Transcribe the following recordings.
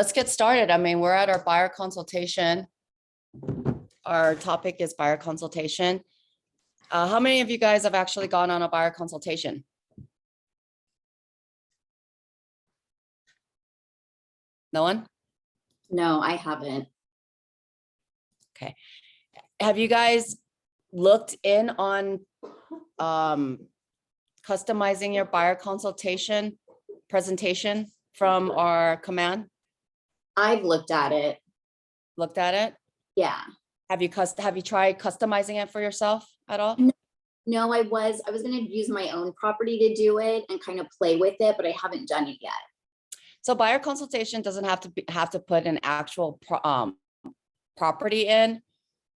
let's get started. I mean, we're at our buyer consultation. Our topic is buyer consultation. How many of you guys have actually gone on a buyer consultation? No one? No, I haven't. Okay. Have you guys looked in on customizing your buyer consultation presentation from our command? I've looked at it. Looked at it? Yeah. Have you tried customizing it for yourself at all? No, I was going to use my own property to do it and kind of play with it, but I haven't done it yet. So buyer consultation doesn't have to put an actual property in.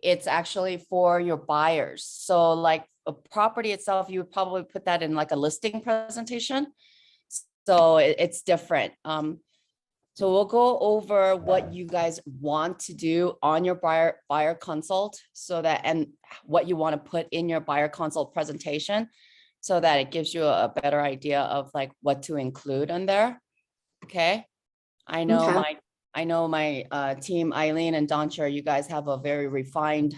It's actually for your buyers. So like a property itself, you would probably put that in like a listing presentation. So it's different. So we'll go over what you guys want to do on your buyer consult, so that, and what you want to put in your buyer consult presentation, so that it gives you a better idea of like what to include in there. Okay. I know my team, Eileen and Doncher, you guys have a very refined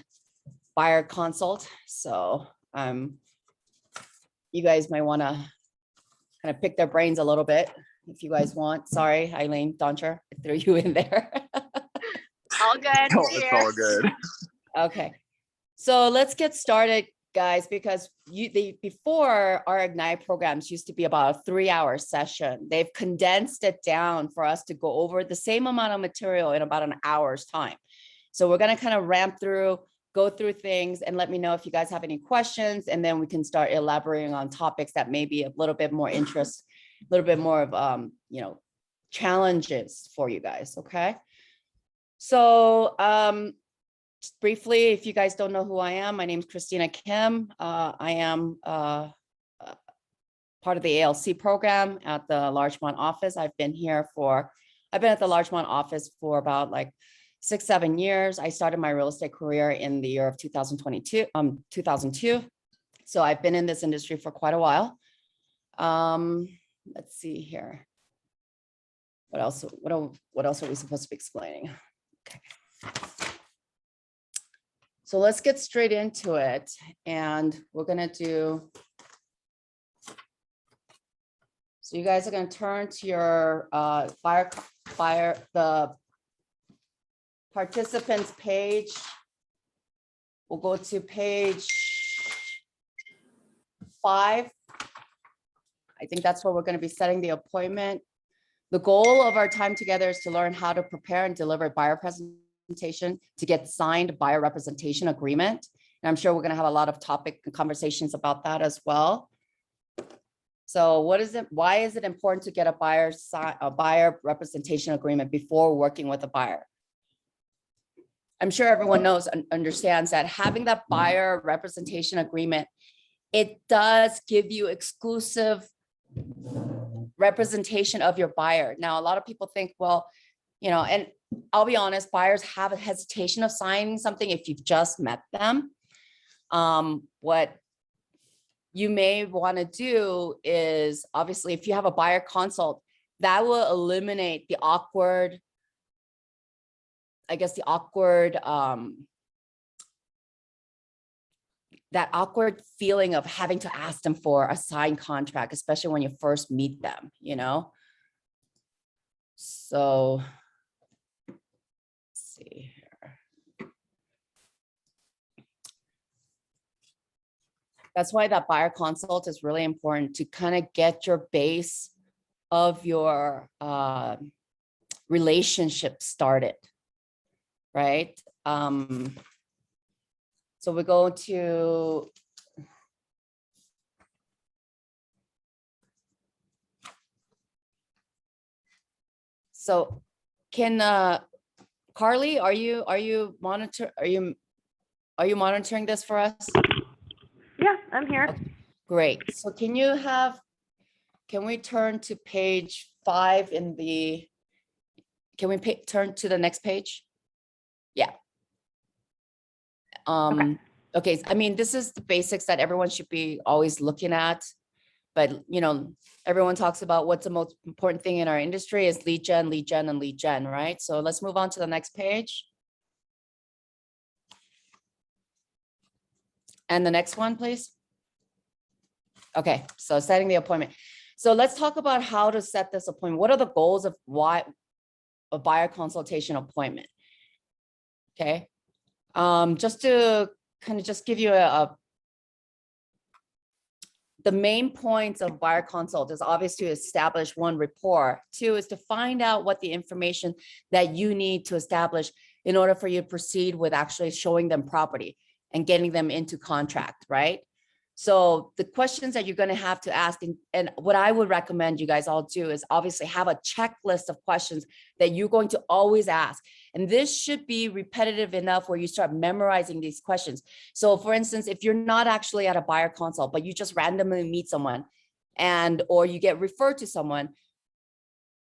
buyer consult. So you guys might want to kind of pick their brains a little bit if you guys want. Sorry, Eileen, Doncher, I threw you in there. All good. Oh, it's all good. Okay, so let's get started, guys, because before our Ignite programs used to be about a 3-hour session. They've condensed it down for us to go over the same amount of material in about an hour's time. So we're going to kind of go through things, and let me know if you guys have any questions, and then we can start elaborating on topics that may be a little bit more interest, a little bit more of challenges for you guys. Okay. So just briefly, if you guys don't know who I am, my name is Christina Kim. I am part of the ALC program at the Larchmont office. I've been at the Larchmont office for about like 6-7 years. I started my real estate career in the year of 2002. So I've been in this industry for quite a while. Let's see here. What else are we supposed to be explaining? Okay. So let's get straight into it, and we're gonna do. So you guys are gonna turn to your the participants page. We'll go to page 5. I think that's where we're going to be setting the appointment. The goal of our time together is to learn how to prepare and deliver buyer presentation to get signed buyer representation agreement. And I'm sure we're going to have a lot of topic and conversations about that as well. So why is it important to get a buyer representation agreement before working with a buyer? I'm sure everyone knows and understands that having that buyer representation agreement, it does give you exclusive representation of your buyer. Now, a lot of people think, well, and I'll be honest, buyers have a hesitation of signing something if you've just met them. What you may want to do is, obviously, if you have a buyer consult, that will eliminate the awkward, that awkward feeling of having to ask them for a signed contract, especially when you first meet them, So let's see here. That's why that buyer consult is really important, to kind of get your base of your relationship started, right? So we go to Carly, are you monitoring this for us? Yeah, I'm here. Okay, great. So can we turn to page 5 turn to the next page? Yeah. Okay. I mean, this is the basics that everyone should be always looking at. but everyone talks about what's the most important thing in our industry is lead gen, lead gen, and lead gen, right? So let's move on to the next page. And the next one, please. Okay, so setting the appointment. So let's talk about how to set this appointment. What are the goals of why a buyer consultation appointment? Okay, just to kind of just give you the main points of buyer consult is obviously to establish one, rapport. Two is to find out what the information that you need to establish in order for you to proceed with actually showing them property and getting them into contract, right? So the questions that you're going to have to ask, and what I would recommend you guys all do is obviously have a checklist of questions that you're going to always ask. And this should be repetitive enough where you start memorizing these questions. So for instance, if you're not actually at a buyer consult, but you just randomly meet someone or you get referred to someone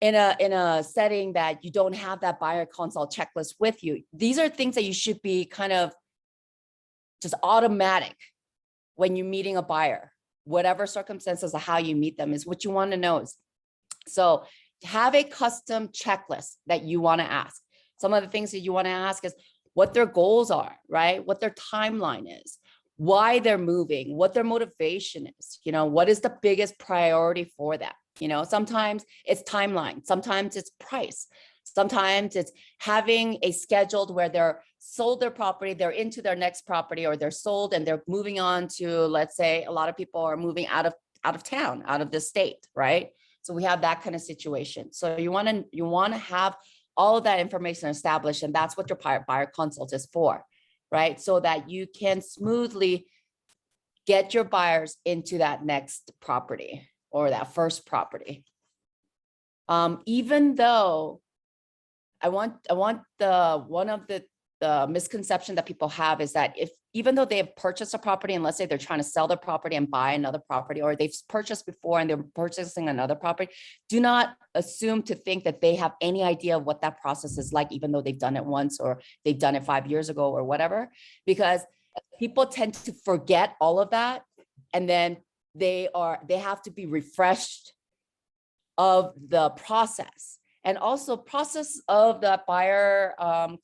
in a setting that you don't have that buyer consult checklist with you, these are things that you should be kind of just automatic when you're meeting a buyer, whatever circumstances of how you meet them is what you want to know. Is so have a custom checklist that you want to ask. Some of the things that you want to ask is what their goals are, right? What their timeline is, why they're moving, what their motivation is, what is the biggest priority for them? Sometimes it's timeline, sometimes it's price, sometimes it's having a scheduled where they're sold their property, they're into their next property, or they're sold and they're moving on to, let's say, a lot of people are moving out of town, out of the state, right? So we have that kind of situation. So you want to have all of that information established, and that's what your buyer consult is for, right? So that you can smoothly get your buyers into that next property or that first property. Even though I want one of the misconception that people have is that even though they have purchased a property, and let's say they're trying to sell their property and buy another property, or they've purchased before and they're purchasing another property, do not assume to think that they have any idea of what that process is like, even though they've done it once or they've done it 5 years ago or whatever, because people tend to forget all of that. And then they have to be refreshed of the process. And also process of the buyer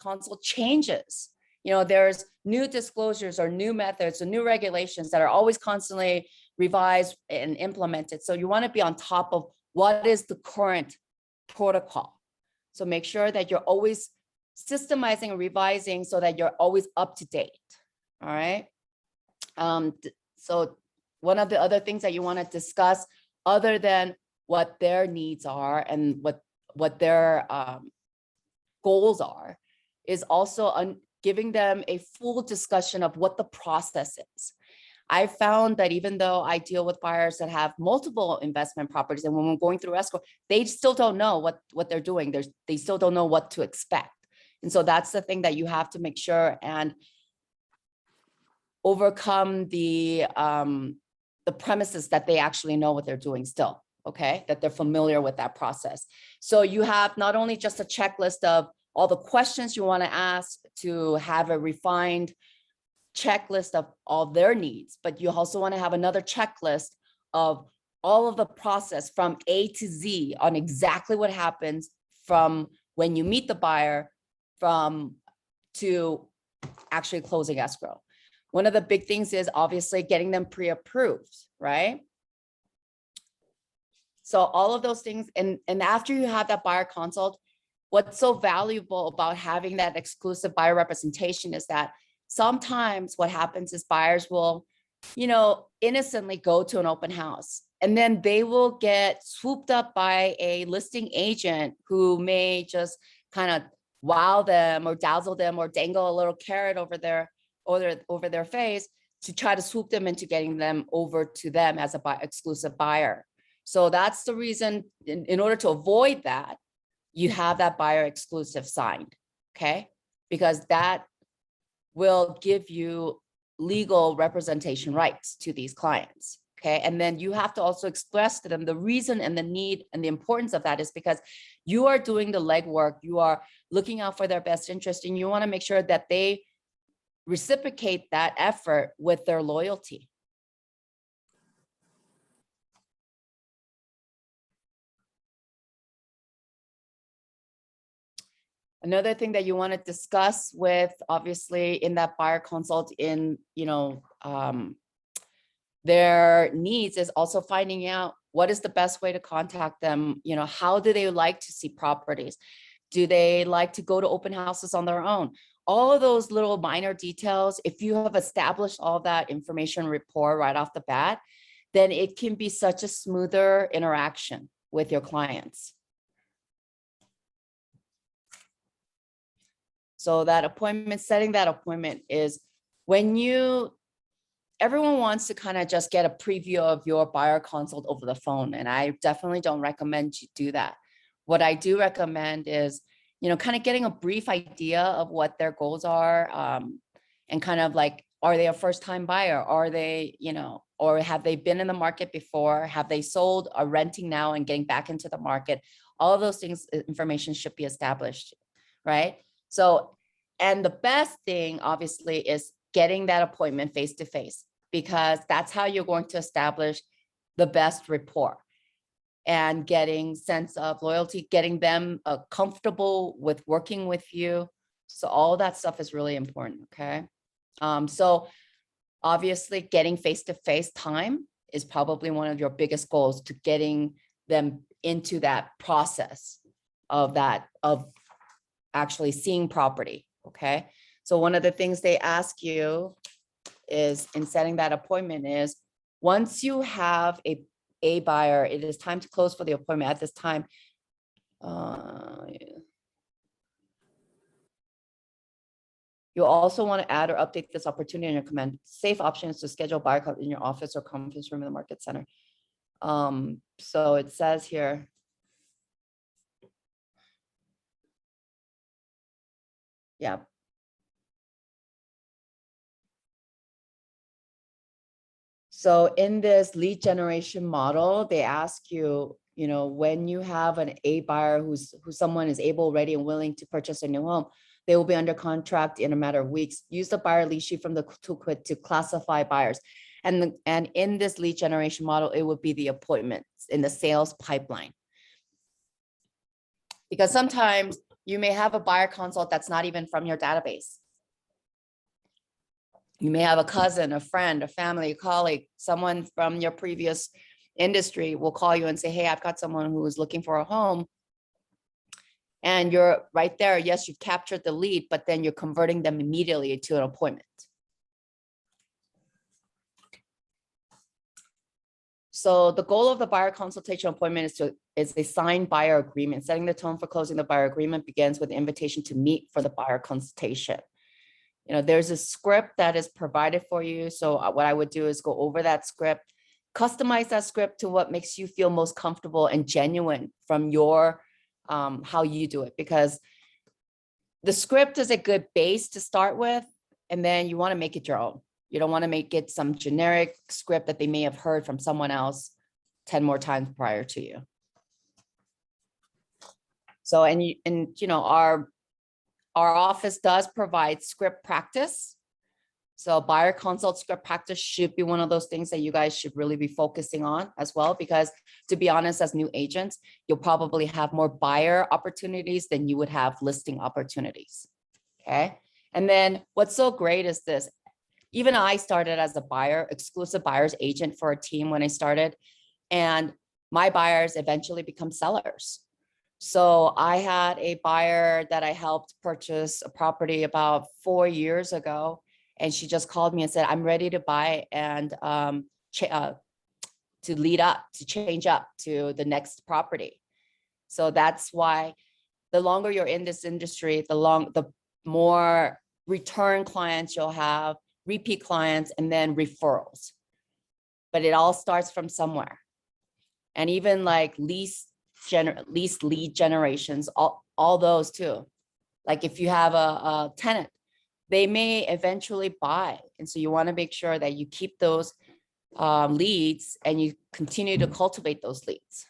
consult changes. There's new disclosures or new methods or new regulations that are always constantly revised and implemented. So you want to be on top of what is the current protocol. So make sure that you're always systemizing and revising so that you're always up to date. All right. So one of the other things that you want to discuss, other than what their needs are and what their goals are, is also giving them a full discussion of what the process is. I found that even though I deal with buyers that have multiple investment properties, and when we're going through escrow, they still don't know what they're doing. They still don't know what to expect. And so that's the thing that you have to make sure and overcome the premises that they actually know what they're doing still. Okay, that they're familiar with that process. So you have not only just a checklist of all the questions you want to ask to have a refined checklist of all their needs, but you also want to have another checklist of all of the process from A to Z on exactly what happens from when you meet the buyer to actually closing escrow. One of the big things is obviously getting them pre-approved, right? So all of those things, and after you have that buyer consult, what's so valuable about having that exclusive buyer representation is that sometimes what happens is buyers will, innocently go to an open house, and then they will get swooped up by a listing agent who may just kind of wow them or dazzle them or dangle a little carrot over their face to try to swoop them into getting them over to them as a exclusive buyer. So that's the reason, in order to avoid that, you have that buyer exclusive signed, okay? Because that will give you legal representation rights to these clients, okay? And then you have to also express to them the reason and the need and the importance of that is because you are doing the legwork, you are looking out for their best interest, and you want to make sure that they reciprocate that effort with their loyalty. Another thing that you want to discuss with, obviously, in that buyer consult in, their needs is also finding out what is the best way to contact them. How do they like to see properties? Do they like to go to open houses on their own? All of those little minor details, if you have established all that information rapport right off the bat, then it can be such a smoother interaction with your clients. So that appointment, setting that appointment is when everyone wants to kind of just get a preview of your buyer consult over the phone. And I definitely don't recommend you do that. What I do recommend is, kind of getting a brief idea of what their goals are, and kind of like, are they a first-time buyer? Are they, or have they been in the market before? Have they sold, are renting now and getting back into the market? All of those things, information should be established, right? So, and the best thing obviously is getting that appointment face-to-face, because that's how you're going to establish the best rapport and getting sense of loyalty, getting them comfortable with working with you. So all that stuff is really important, okay? So obviously getting face-to-face time is probably one of your biggest goals, to getting them into that process of actually seeing property, okay? So one of the things they ask you is in setting that appointment is, once you have a buyer, it is time to close for the appointment. At this time, you also want to add or update this opportunity and recommend safe options to schedule buyer call in your office or conference room in the market center. So it says here, yeah. So in this lead generation model, they ask you, when you have an A buyer who someone is able, ready, and willing to purchase a new home, they will be under contract in a matter of weeks. Use the buyer lead sheet from the toolkit to classify buyers. And in this lead generation model, it would be the appointments in the sales pipeline. Because sometimes you may have a buyer consult that's not even from your database. You may have a cousin, a friend, a family, a colleague, someone from your previous industry will call you and say, hey, I've got someone who is looking for a home. And you're right there. Yes, you've captured the lead, but then you're converting them immediately to an appointment. So the goal of the buyer consultation appointment is a signed buyer agreement. Setting the tone for closing the buyer agreement begins with the invitation to meet for the buyer consultation. There's a script that is provided for you. So what I would do is go over that script, customize that script to what makes you feel most comfortable and genuine from your, how you do it. Because the script is a good base to start with, and then you want to make it your own. You don't want to make it some generic script that they may have heard from someone else 10 more times prior to you. So, our office does provide script practice. So buyer consult script practice should be one of those things that you guys should really be focusing on as well, because to be honest, as new agents, you'll probably have more buyer opportunities than you would have listing opportunities, okay? And then what's so great is this, even I started as a buyer, exclusive buyers agent for a team when I started, and my buyers eventually become sellers. So I had a buyer that I helped purchase a property about 4 years ago, and she just called me and said, I'm ready to buy and to change up to the next property. So that's why the longer you're in this industry, the more return clients you'll have, repeat clients, and then referrals. But it all starts from somewhere. And even like lease lead generations, all those too. Like if you have a tenant, they may eventually buy. And so you want to make sure that you keep those leads and you continue to cultivate those leads.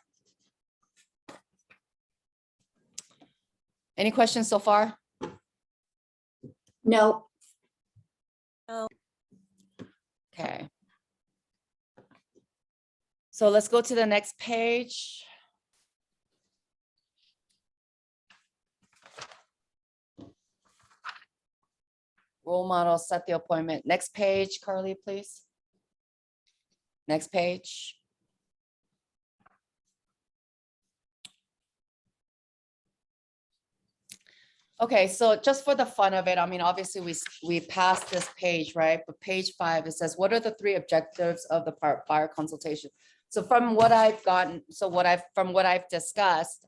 Any questions so far? No. Okay. So let's go to the next page. Role model, set the appointment. Next page, Carly, please. Next page. Okay, so just for the fun of it, I mean, obviously we passed this page, right? But page 5, it says, what are the 3 objectives of the buyer consultation? So from what I've gotten, from what I've discussed,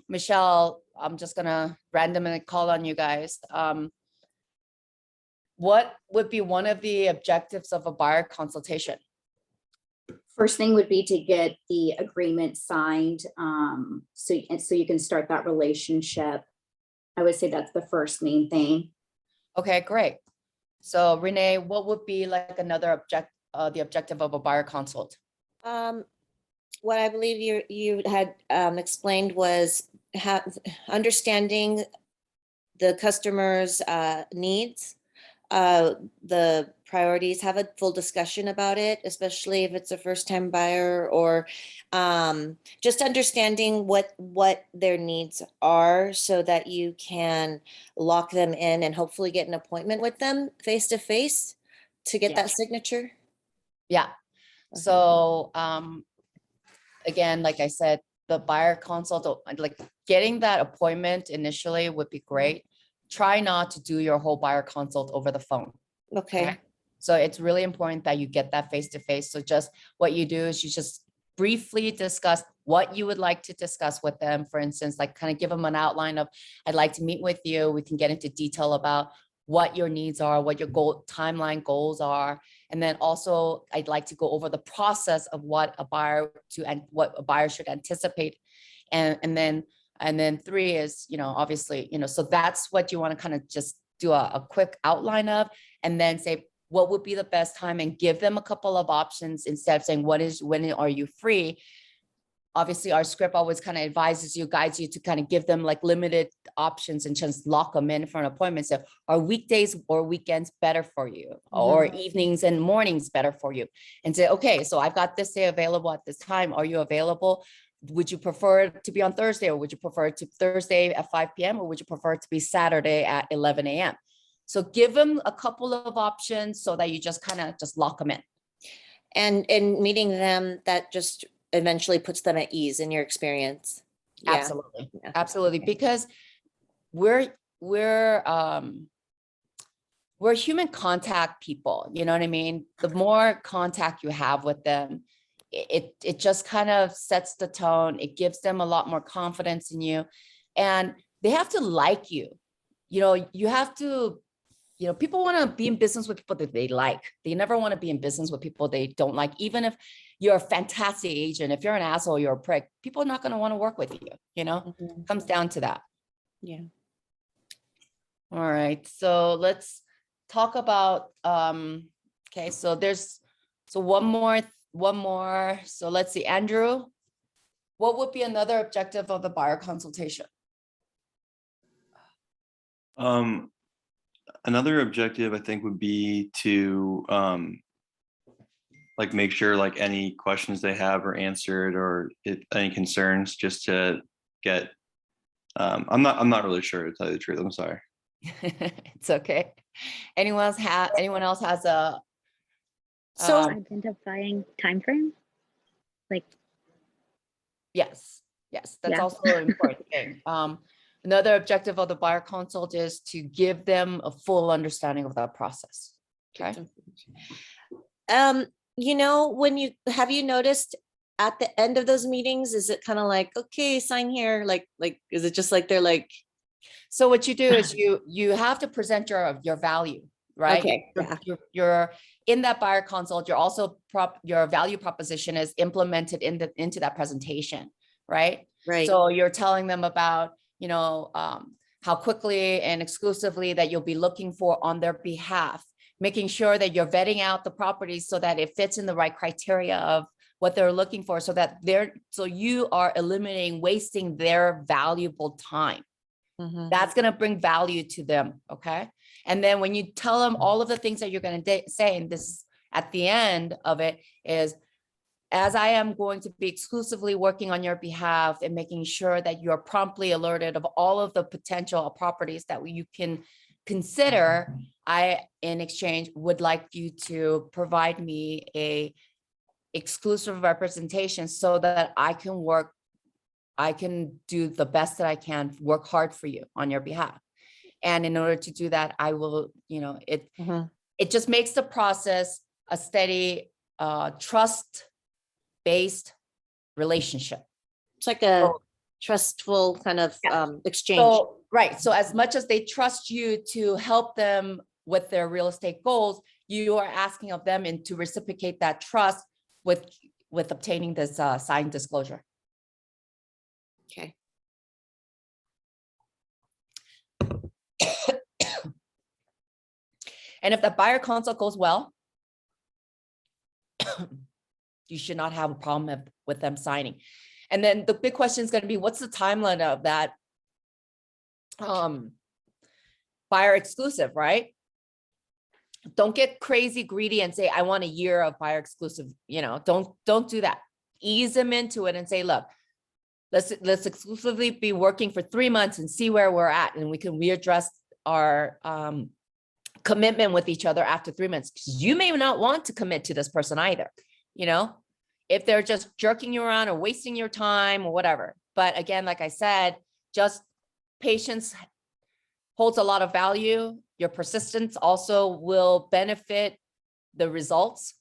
Michelle, I'm just gonna randomly call on you guys. What would be one of the objectives of a buyer consultation? First thing would be to get the agreement signed, so you can start that relationship. I would say that's the first main thing. Okay, great. So Renee, what would be like another the objective of a buyer consult? What I believe you had explained was understanding the customer's needs, the priorities, have a full discussion about it, especially if it's a first-time buyer, or just understanding what their needs are so that you can lock them in and hopefully get an appointment with them face-to-face to get that signature. Yeah. So again, like I said, the buyer consult, like getting that appointment initially would be great. Try not to do your whole buyer consult over the phone. Okay. So it's really important that you get that face-to-face. So just what you do is you just briefly discuss what you would like to discuss with them. For instance, like kind of give them an outline of, I'd like to meet with you. We can get into detail about what your needs are, what your timeline goals are. And then also I'd like to go over the process of what a buyer should anticipate. And then 3 is, obviously, so that's what you want to kind of just do a quick outline of, and then say, what would be the best time, and give them a couple of options instead of saying, when are you free? Obviously, our script always kind of advises you, guides you to kind of give them like limited options and just lock them in for an appointment. So are weekdays or weekends better for you, or evenings and mornings better for you? And say, okay, so I've got this day available at this time. Are you available? Would you prefer it to be on Thursday, or would you prefer it to Thursday at 5 p.m. or would you prefer it to be Saturday at 11 a.m.? So give them a couple of options so that you just kind of just lock them in. And meeting them, that just eventually puts them at ease in your experience. Yeah. Absolutely. Yeah. Absolutely. Because we're human contact people, you know what I mean? The more contact you have with them, it just kind of sets the tone. It gives them a lot more confidence in you, and they have to like you. You have to, people want to be in business with people that they like. They never want to be in business with people they don't like. Even if you're a fantastic agent, if you're an asshole, you're a prick, people are not going to want to work with you. It comes down to that. Yeah. All right. So let's talk about, okay. So one more. So let's see, Andrew, what would be another objective of the buyer consultation? Another objective I think would be to like make sure like any questions they have are answered, or any concerns, just to get I'm not really sure, to tell you the truth. I'm sorry. It's okay. Anyone else has a identifying time frame, like yes, that's Yeah. also an important thing. Another objective of the buyer consult is to give them a full understanding of that process. Okay. When you noticed at the end of those meetings, is it kind of like, okay, sign here? Like, is it just like, they're like, so what you do is you have to present your value, right? Okay. Yeah. You're in that buyer consult. You're also your value proposition is implemented into that presentation, right? Right. So you're telling them about, how quickly and exclusively that you'll be looking for on their behalf, making sure that you're vetting out the properties so that it fits in the right criteria of what they're looking for, so you are eliminating wasting their valuable time. That's going to bring value to them. Okay. And then when you tell them all of the things that you're going to say, and this at the end of it is, as I am going to be exclusively working on your behalf and making sure that you're promptly alerted of all of the potential properties that you can consider, I, in exchange, would like you to provide me a exclusive representation so that I can do the best that I can, work hard for you on your behalf. And in order to do that, I will, Mhm. it just makes the process a steady, trust-based relationship. It's like a So- trustful kind of Yeah. exchange. So, right, so as much as they trust you to help them with their real estate goals, you are asking of them and to reciprocate that trust with obtaining this signed disclosure. Okay. And if the buyer consult goes well, you should not have a problem with them signing. And then the big question is going to be, what's the timeline of that buyer exclusive, right? Don't get crazy greedy and say, I want a year of buyer exclusive. Don't do that. Ease them into it and say, look, let's exclusively be working for 3 months and see where we're at, and we can readdress our commitment with each other after 3 months. 'Cause you may not want to commit to this person either, if they're just jerking you around or wasting your time or whatever. But again, like I said, just patience holds a lot of value. Your persistence also will benefit the results.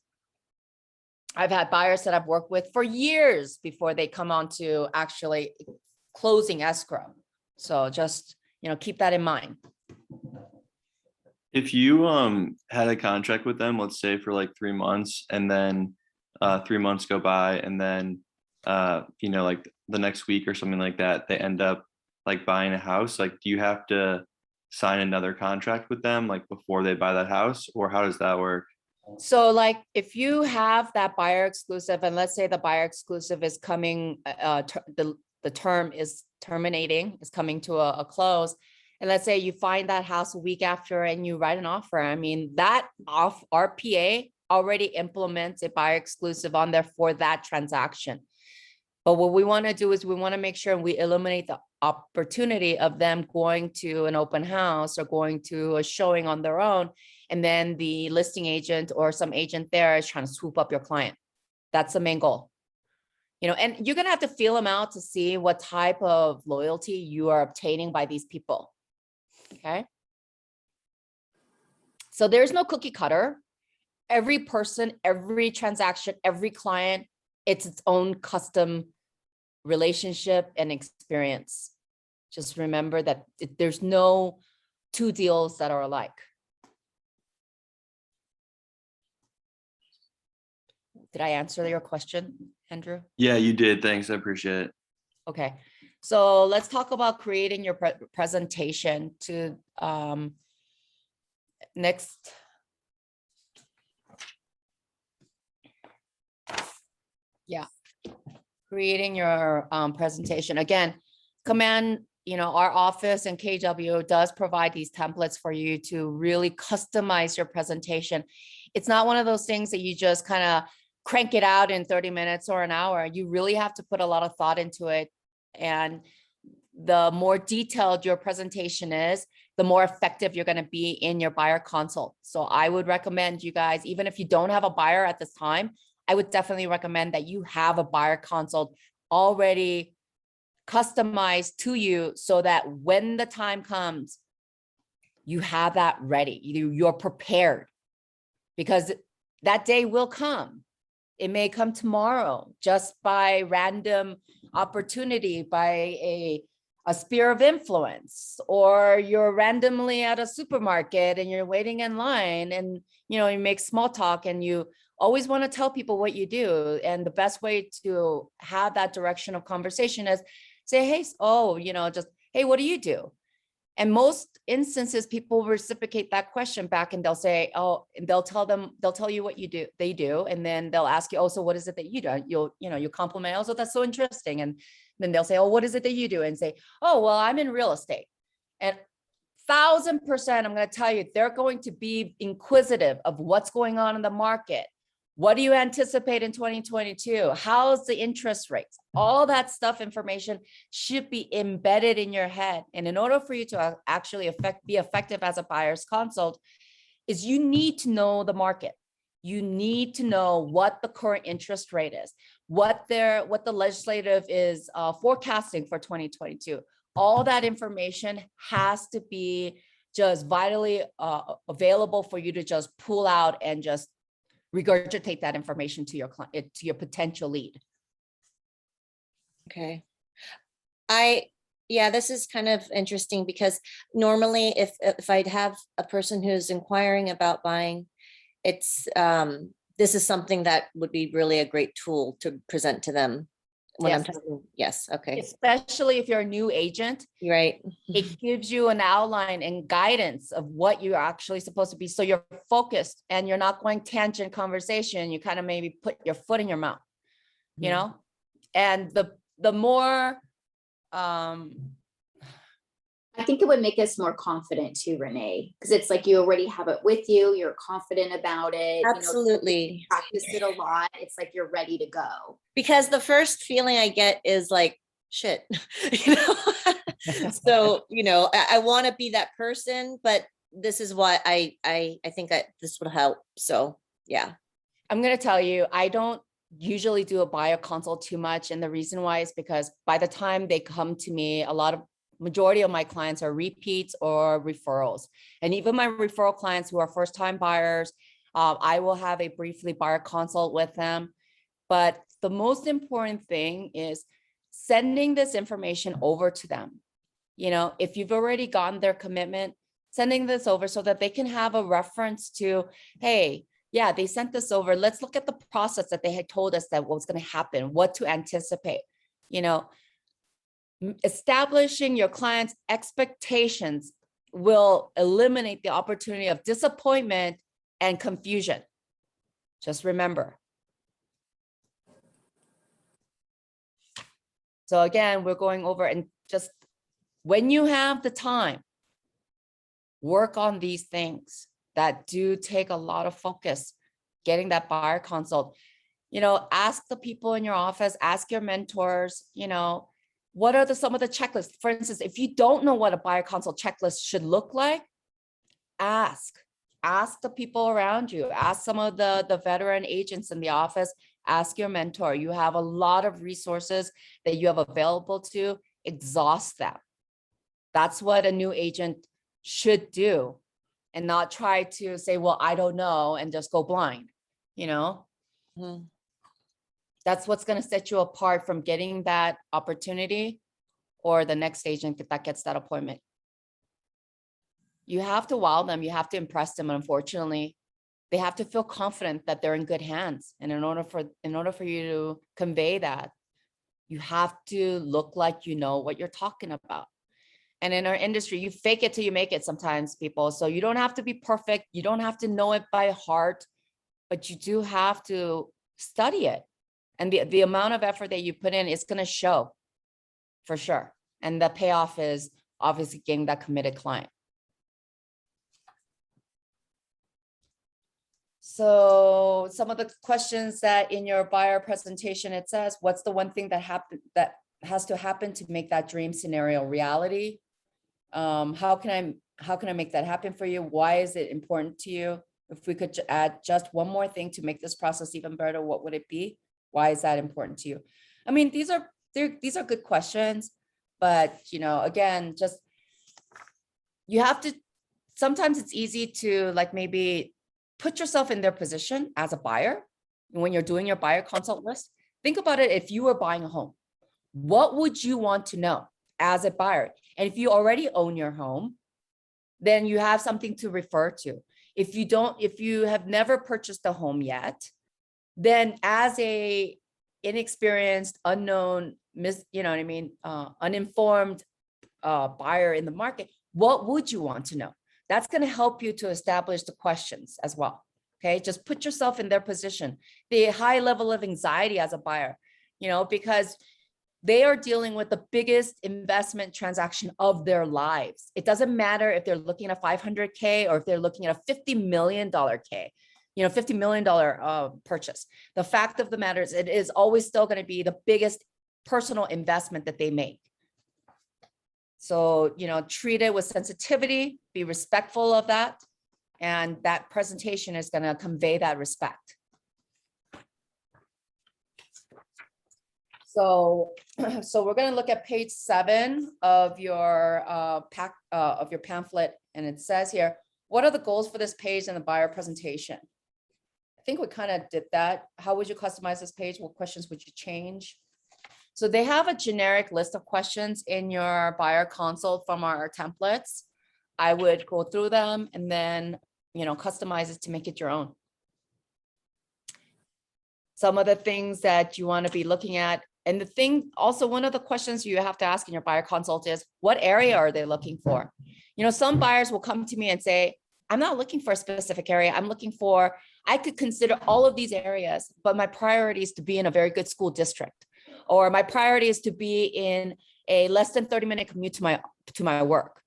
I've had buyers that I've worked with for years before they come on to actually closing escrow. So just, keep that in mind. If you had a contract with them, let's say for like 3 months, and then 3 months go by, and then like the next week or something like that, they end up like buying a house, like do you have to sign another contract with them like before they buy that house, or how does that work? So like if you have that buyer exclusive, and let's say the buyer exclusive is coming, the term is terminating, is coming to a close. And let's say you find that house a week after and you write an offer. I mean, that RPA already implements a buyer exclusive on there for that transaction. But what we want to do is we want to make sure we eliminate the opportunity of them going to an open house or going to a showing on their own, and then the listing agent or some agent there is trying to swoop up your client. That's the main goal. And you're going to have to feel them out to see what type of loyalty you are obtaining by these people. Okay. So there's no cookie cutter. Every person, every transaction, every client, it's its own custom relationship and experience. Just remember that there's no two deals that are alike. Did I answer your question, Andrew? Yeah, you did. Thanks. I appreciate it. Okay, so let's talk about creating your presentation to next. Yeah, creating your presentation. Again, command, our office and KW does provide these templates for you to really customize your presentation. It's not one of those things that you just kind of crank it out in 30 minutes or an hour. You really have to put a lot of thought into it. And the more detailed your presentation is, the more effective you're going to be in your buyer consult. So I would recommend you guys, even if you don't have a buyer at this time, I would definitely recommend that you have a buyer consult already customized to you so that when the time comes, you have that ready. You're prepared, because that day will come. It may come tomorrow just by random opportunity, by a sphere of influence, or you're randomly at a supermarket and you're waiting in line and, you make small talk, and you always want to tell people what you do. And the best way to have that direction of conversation is say, hey, just, hey, what do you do? And most instances, people reciprocate that question back, and they'll say, oh, and they'll tell you what they do. And then they'll ask you, oh, so what is it that you do? You compliment, oh, so that's so interesting. And then they'll say, oh, what is it that you do? And say, oh, well, I'm in real estate. And 1000%, I'm going to tell you, they're going to be inquisitive of what's going on in the market. What do you anticipate in 2022? How's the interest rates? All that stuff information should be embedded in your head. And in order for you to actually be effective as a buyer's consult, is you need to know the market. You need to know what the current interest rate is, what the legislative is forecasting for 2022. All that information has to be just vitally available for you to just pull out and just regurgitate that information to your client, to your potential lead. Okay. Yeah, this is kind of interesting because normally if I'd have a person who's inquiring about buying, it's this is something that would be really a great tool to present to them when I'm Yes. talking. Yes, okay, Especially if you're a new agent, you're right. it gives you an outline and guidance of what you're actually supposed to be. So you're focused and you're not going tangent conversation. You kind of maybe put your foot in your mouth, you know? And the more, I think it would make us more confident too, Renee, because it's like you already have it with you, you're confident about it. Absolutely. You practice it a lot. It's like you're ready to go. Because the first feeling I get is like, shit, you know? So, you know, I want to be that person, but this is what I think this would help. So, yeah. I'm going to tell you, I don't usually do a buyer consult too much. And the reason why is because by the time they come to me, majority of my clients are repeats or referrals. And even my referral clients who are first-time buyers, I will have a briefly buyer consult with them. But the most important thing is sending this information over to them. You know, if you've already gotten their commitment, sending this over so that they can have a reference to, hey, yeah, they sent this over. Let's look at the process that they had told us that what's going to happen, what to anticipate. You know, establishing your client's expectations will eliminate the opportunity of disappointment and confusion. Just remember. So again, we're going over and just when you have the time, work on these things that do take a lot of focus, getting that buyer consult. You know, ask the people in your office, ask your mentors, you know, what are some of the checklists? For instance, if you don't know what a buyer consult checklist should look like, ask the people around you, ask some of the veteran agents in the office, ask your mentor. You have a lot of resources that you have available to exhaust them. That's what a new agent should do and not try to say, well, I don't know, and just go blind, you know? Mhm. That's what's going to set you apart from getting that opportunity or the next agent that gets that appointment. You have to wow them. You have to impress them. Unfortunately, they have to feel confident that they're in good hands. And in order for you to convey that, you have to look like you know what you're talking about. And in our industry, you fake it till you make it sometimes, people. So you don't have to be perfect. You don't have to know it by heart, but you do have to study it. And the amount of effort that you put in is going to show for sure. And the payoff is obviously getting that committed client. So some of the questions that in your buyer presentation, it says, what's the one thing that has to happen to make that dream scenario reality? How can I make that happen for you? Why is it important to you? If we could add just one more thing to make this process even better, what would it be? Why is that important to you? I mean, these are good questions, but you know, again, just you have to, sometimes it's easy to like maybe put yourself in their position as a buyer. When you're doing your buyer consult list, think about it. If you were buying a home, what would you want to know as a buyer? And if you already own your home, then you have something to refer to. If you have never purchased a home yet, then as a inexperienced, unknown, uninformed buyer in the market, what would you want to know? That's going to help you to establish the questions as well. Okay, just put yourself in their position. The high level of anxiety as a buyer, you know, because they are dealing with the biggest investment transaction of their lives. It doesn't matter if they're looking at a $500K or if they're looking at a $50 million K. $50 million purchase. The fact of the matter is it is always still going to be the biggest personal investment that they make. So, treat it with sensitivity, be respectful of that. And that presentation is going to convey that respect. So we're going to look at page 7 of your pamphlet. And it says here, what are the goals for this page and the buyer presentation? I think we kind of did that. How would you customize this page? What questions would you change? So they have a generic list of questions in your buyer consult from our templates. I would go through them and then, customize it to make it your own. Some of the things that you want to be looking at. And the thing also, one of the questions you have to ask in your buyer consult is, what area are they looking for? Some buyers will come to me and say, I'm not looking for a specific area. I'm looking for, I could consider all of these areas, but my priority is to be in a very good school district. Or my priority is to be in a less than 30-minute commute to my work.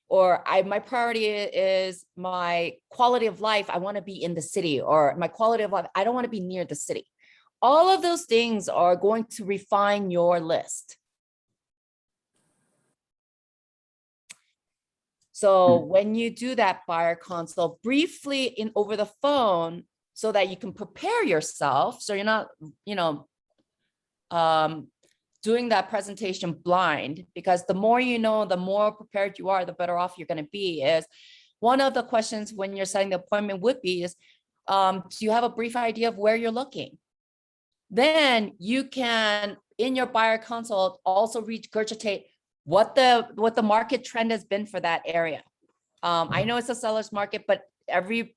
Or my priority is my quality of life. I want to be in the city, or my quality of life, I don't want to be near the city. All of those things are going to refine your list. So when you do that buyer consult briefly over the phone, so that you can prepare yourself, so you're not, doing that presentation blind, because the more you know, the more prepared you are, the better off you're going to be. Is one of the questions when you're setting the appointment would be is, do you have a brief idea of where you're looking? Then you can, in your buyer consult, also regurgitate what the market trend has been for that area. I know it's a seller's market, but every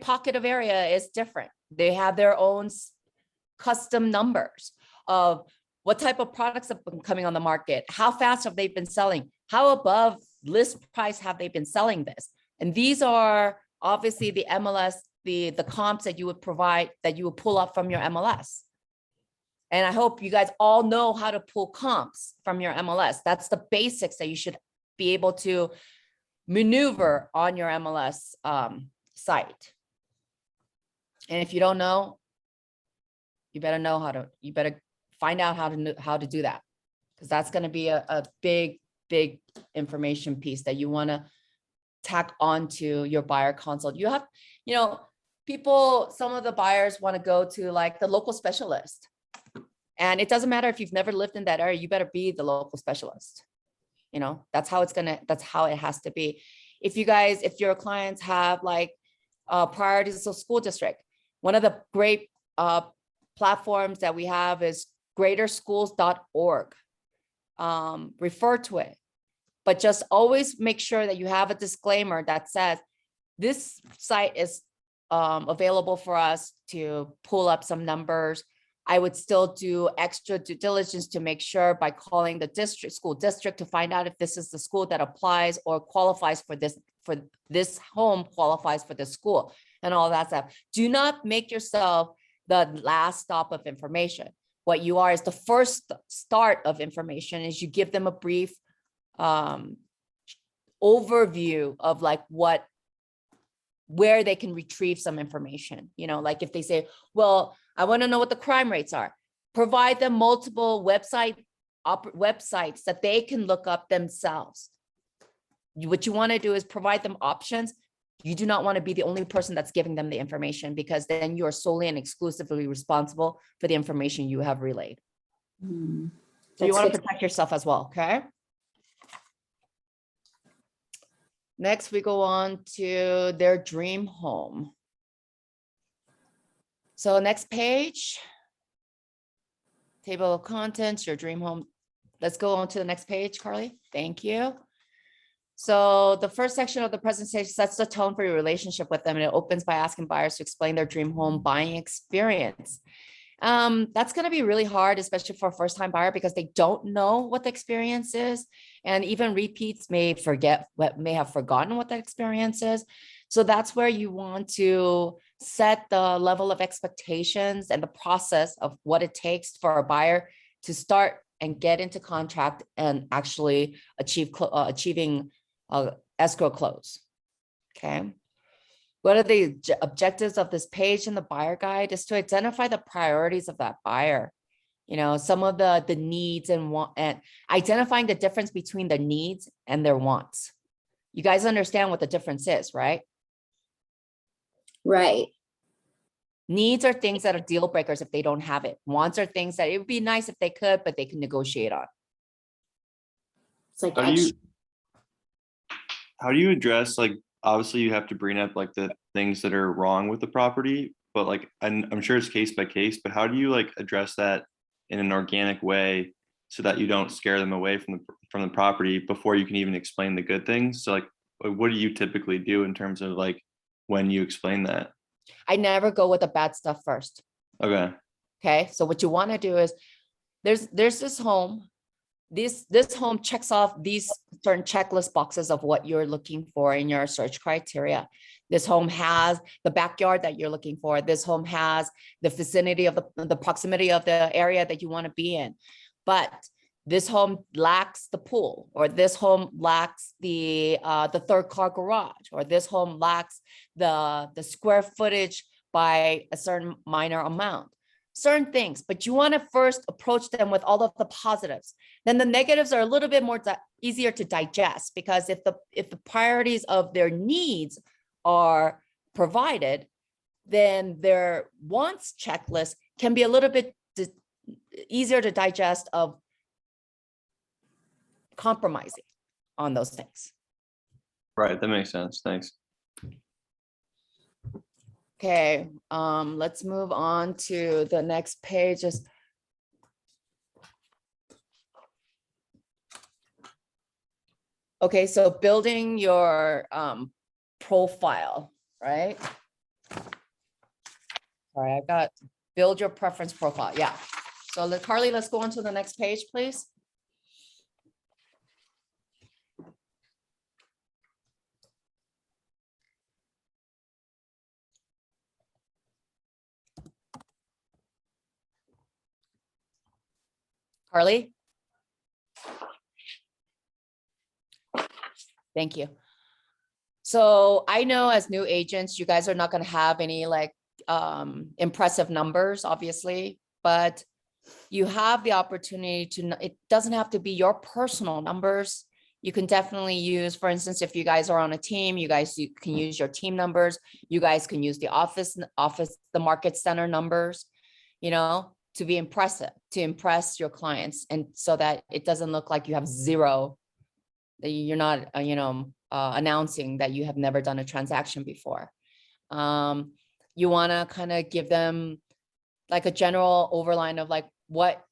pocket of area is different. They have their own custom numbers of what type of products have been coming on the market, how fast have they been selling, how above list price have they been selling this. And these are obviously the MLS, the comps that you would provide, that you would pull up from your MLS. And I hope you guys all know how to pull comps from your MLS. That's the basics that you should be able to maneuver on your MLS site. And if you don't know, you better find out how to do that, because that's going to be a big information piece that you want to tack onto your buyer consult. You have, some of the buyers want to go to like the local specialist. And it doesn't matter if you've never lived in that area, you better be the local specialist. That's how it has to be. If your clients have like priorities of school district, one of the great platforms that we have is greaterschools.org. Refer to it, but just always make sure that you have a disclaimer that says this site is available for us to pull up some numbers. I would still do extra due diligence to make sure by calling the school district to find out if this is the school that applies or qualifies for this home qualifies for this school and all that stuff. Do not make yourself the last stop of information. What you are is the first start of information. Is you give them a brief overview of like where they can retrieve some information. Like if they say, well, I want to know what the crime rates are, provide them multiple websites that they can look up themselves. What you want to do is provide them options. You do not want to be the only person that's giving them the information, because then you are solely and exclusively responsible for the information you have relayed. So you want to protect yourself as well, okay? Next, we go on to their dream home. So next page, table of contents, your dream home. Let's go on to the next page, Carly. Thank you. So the first section of the presentation sets the tone for your relationship with them, and it opens by asking buyers to explain their dream home buying experience. That's going to be really hard, especially for a first-time buyer, because they don't know what the experience is, and even repeats may have forgotten what that experience is. So that's where you want to set the level of expectations and the process of what it takes for a buyer to start and get into contract and actually achieving escrow close. Okay. What are the objectives of this page in the buyer guide is to identify the priorities of that buyer. You know, some of the needs and want, and identifying the difference between the needs and their wants. You guys understand what the difference is, right? Right. Needs are things that are deal breakers if they don't have it. Wants are things that it would be nice if they could, but they can negotiate on. It's like, How do you address, like, obviously you have to bring up like the things that are wrong with the property, but like, I'm sure it's case by case, but how do you like address that in an organic way so that you don't scare them away from the property before you can even explain the good things? So like, what do you typically do in terms of like when you explain that? I never go with the bad stuff first. Okay. Okay. So what you want to do is there's this home. This home checks off these certain checklist boxes of what you're looking for in your search criteria. This home has the backyard that you're looking for. This home has the vicinity of the proximity of the area that you want to be in. But this home lacks the pool, or this home lacks the third car garage, or this home lacks the square footage by a certain minor amount. Certain things, but you want to first approach them with all of the positives. Then the negatives are a little bit more easier to digest, because if the priorities of their needs are provided, then their wants checklist can be a little bit easier to digest of compromising on those things. Right. That makes sense. Thanks. Okay, let's move on to the next page. Okay, so building your profile, right? All right, I've got build your preference profile. Yeah. So Carly, let's go on to the next page, please. Carly? Thank you. So I know as new agents, you guys are not going to have any like impressive numbers, obviously, but you have the opportunity to, it doesn't have to be your personal numbers. You can definitely use, for instance, if you guys are on a team, you can use your team numbers. You guys can use the office, the market center numbers, you know, to be impressive, to impress your clients. And so that it doesn't look like you have zero, that you're not, announcing that you have never done a transaction before. You want to kind of give them like a general overline of like what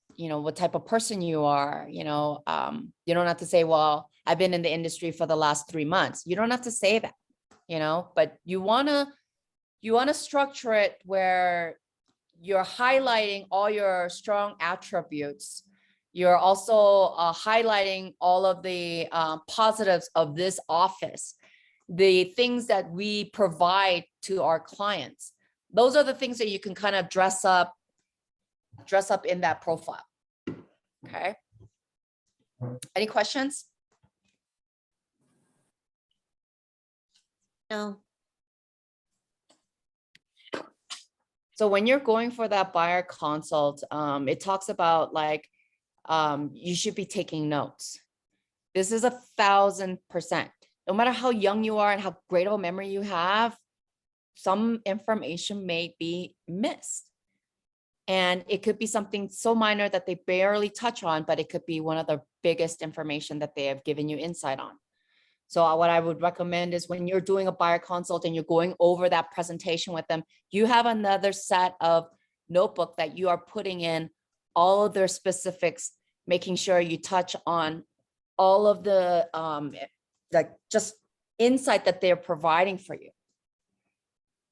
type of person you are. You don't have to say, well, I've been in the industry for the last 3 months. You don't have to say that, but you want to structure it where you're highlighting all your strong attributes. You're also highlighting all of the positives of this office, the things that we provide to our clients. Those are the things that you can kind of dress up in that profile. Okay. Any questions? No. So when you're going for that buyer consult, it talks about like, you should be taking notes. This is 1,000%. No matter how young you are and how great of a memory you have, some information may be missed. And it could be something so minor that they barely touch on, but it could be one of the biggest information that they have given you insight on. So what I would recommend is when you're doing a buyer consult and you're going over that presentation with them, you have another set of notebook that you are putting in all of their specifics, making sure you touch on all of the like just insight that they're providing for you,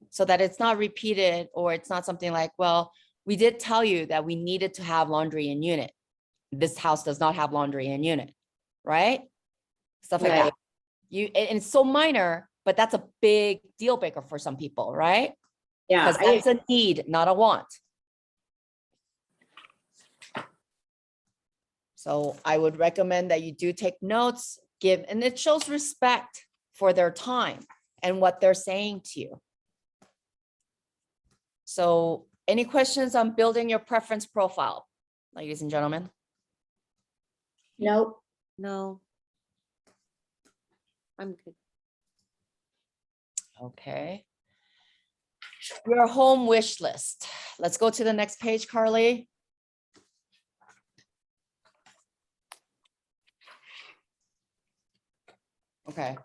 so that it's not repeated, or it's not something like, well, we did tell you that we needed to have laundry in unit. This house does not have laundry in unit, right? Stuff like that. And it's so minor, but that's a big deal breaker for some people, right? Yeah. Because that's a need, not a want. So I would recommend that you do take notes, and it shows respect for their time and what they're saying to you. So any questions on building your preference profile, ladies and gentlemen? Nope. No. I'm good. Okay. Your home wish list. Let's go to the next page, Carly. Okay.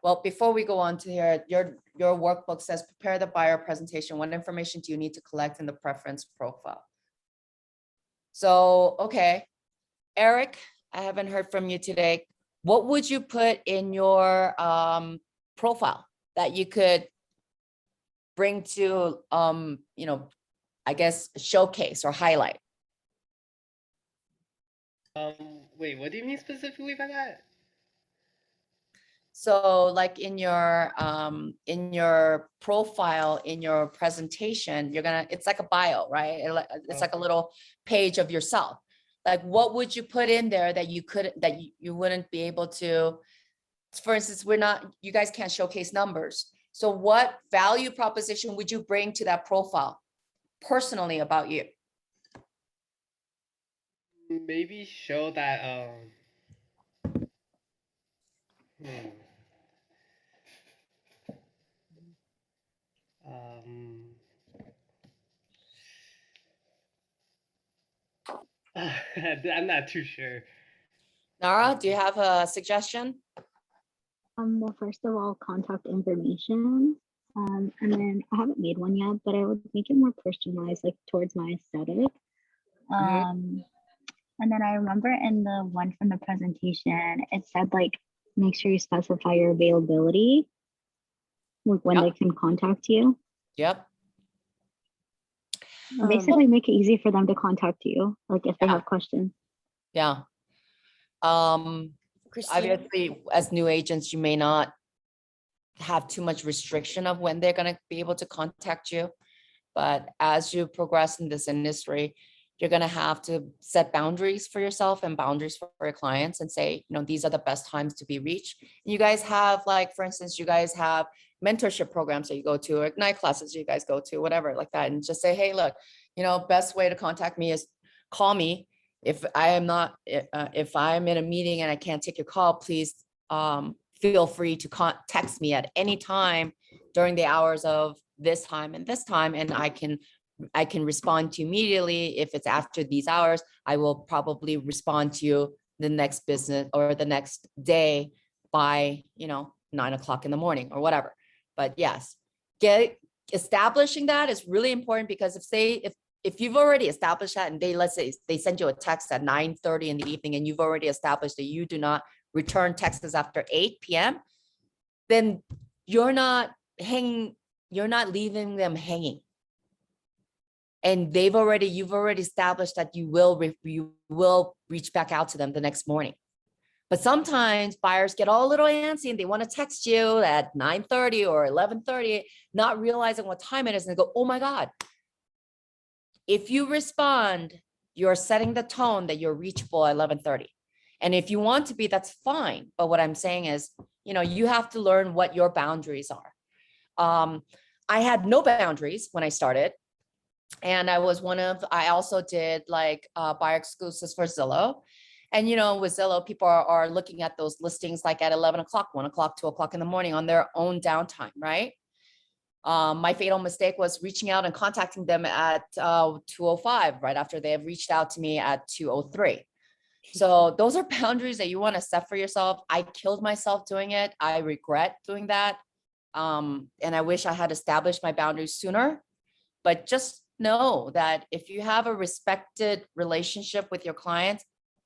Well, before we go on to here, your workbook says prepare the buyer presentation. What information do you need to collect in the preference profile? So, okay. Eric, I haven't heard from you today. What would you put in your profile that you could bring to, I guess, showcase or highlight? Wait, what do you mean specifically by that? So like in your profile, in your presentation, it's like a bio, right? It's like a little page of yourself. Like, what would you put in there that you wouldn't be able to, for instance, you guys can't showcase numbers. So what value proposition would you bring to that profile personally about you? Maybe show that I'm not too sure. Nara, do you have a suggestion? Well, first of all, contact information. And then I haven't made one yet, but I would make it more personalized, like towards my aesthetic. And then I remember in the one from the presentation, it said like, make sure you specify your availability, like when they can contact you. Yep. Basically make it easy for them to contact you, like if they have questions. Yeah. Christina? Obviously, as new agents, you may not have too much restriction of when they're going to be able to contact you. But as you progress in this industry, you're going to have to set boundaries for yourself and boundaries for your clients and say, these are the best times to be reached. You guys have, like, for instance, you guys have mentorship programs that you go to, or Ignite classes you guys go to, whatever like that. And just say, hey, look, best way to contact me is call me. If I'm in a meeting and I can't take your call, please feel free to text me at any time during the hours of this time and this time, and I can respond to you immediately. If it's after these hours, I will probably respond to you the next business or the next day by 9 o'clock in the morning or whatever. But yes, establishing that is really important, because if you've already established that, and let's say they send you a text at 9:30 in the evening, and you've already established that you do not return texts after 8 p.m., then you're not leaving them hanging. And you've already established that you will reach back out to them the next morning. But sometimes buyers get all a little antsy and they want to text you at 9:30 or 11:30, not realizing what time it is, and they go, oh my God. If you respond, you're setting the tone that you're reachable at 11:30. And if you want to be, that's fine. But what I'm saying is, you have to learn what your boundaries are. I had no boundaries when I started. And I also did like buyer exclusives for Zillow. And, with Zillow, people are looking at those listings like at 11 o'clock, 1 o'clock, 2 o'clock in the morning on their own downtime, right? My fatal mistake was reaching out and contacting them at 2:05, right after they have reached out to me at 2:03. So those are boundaries that you want to set for yourself. I killed myself doing it. I regret doing that. And I wish I had established my boundaries sooner. But just know that if you have a respected relationship with your clients,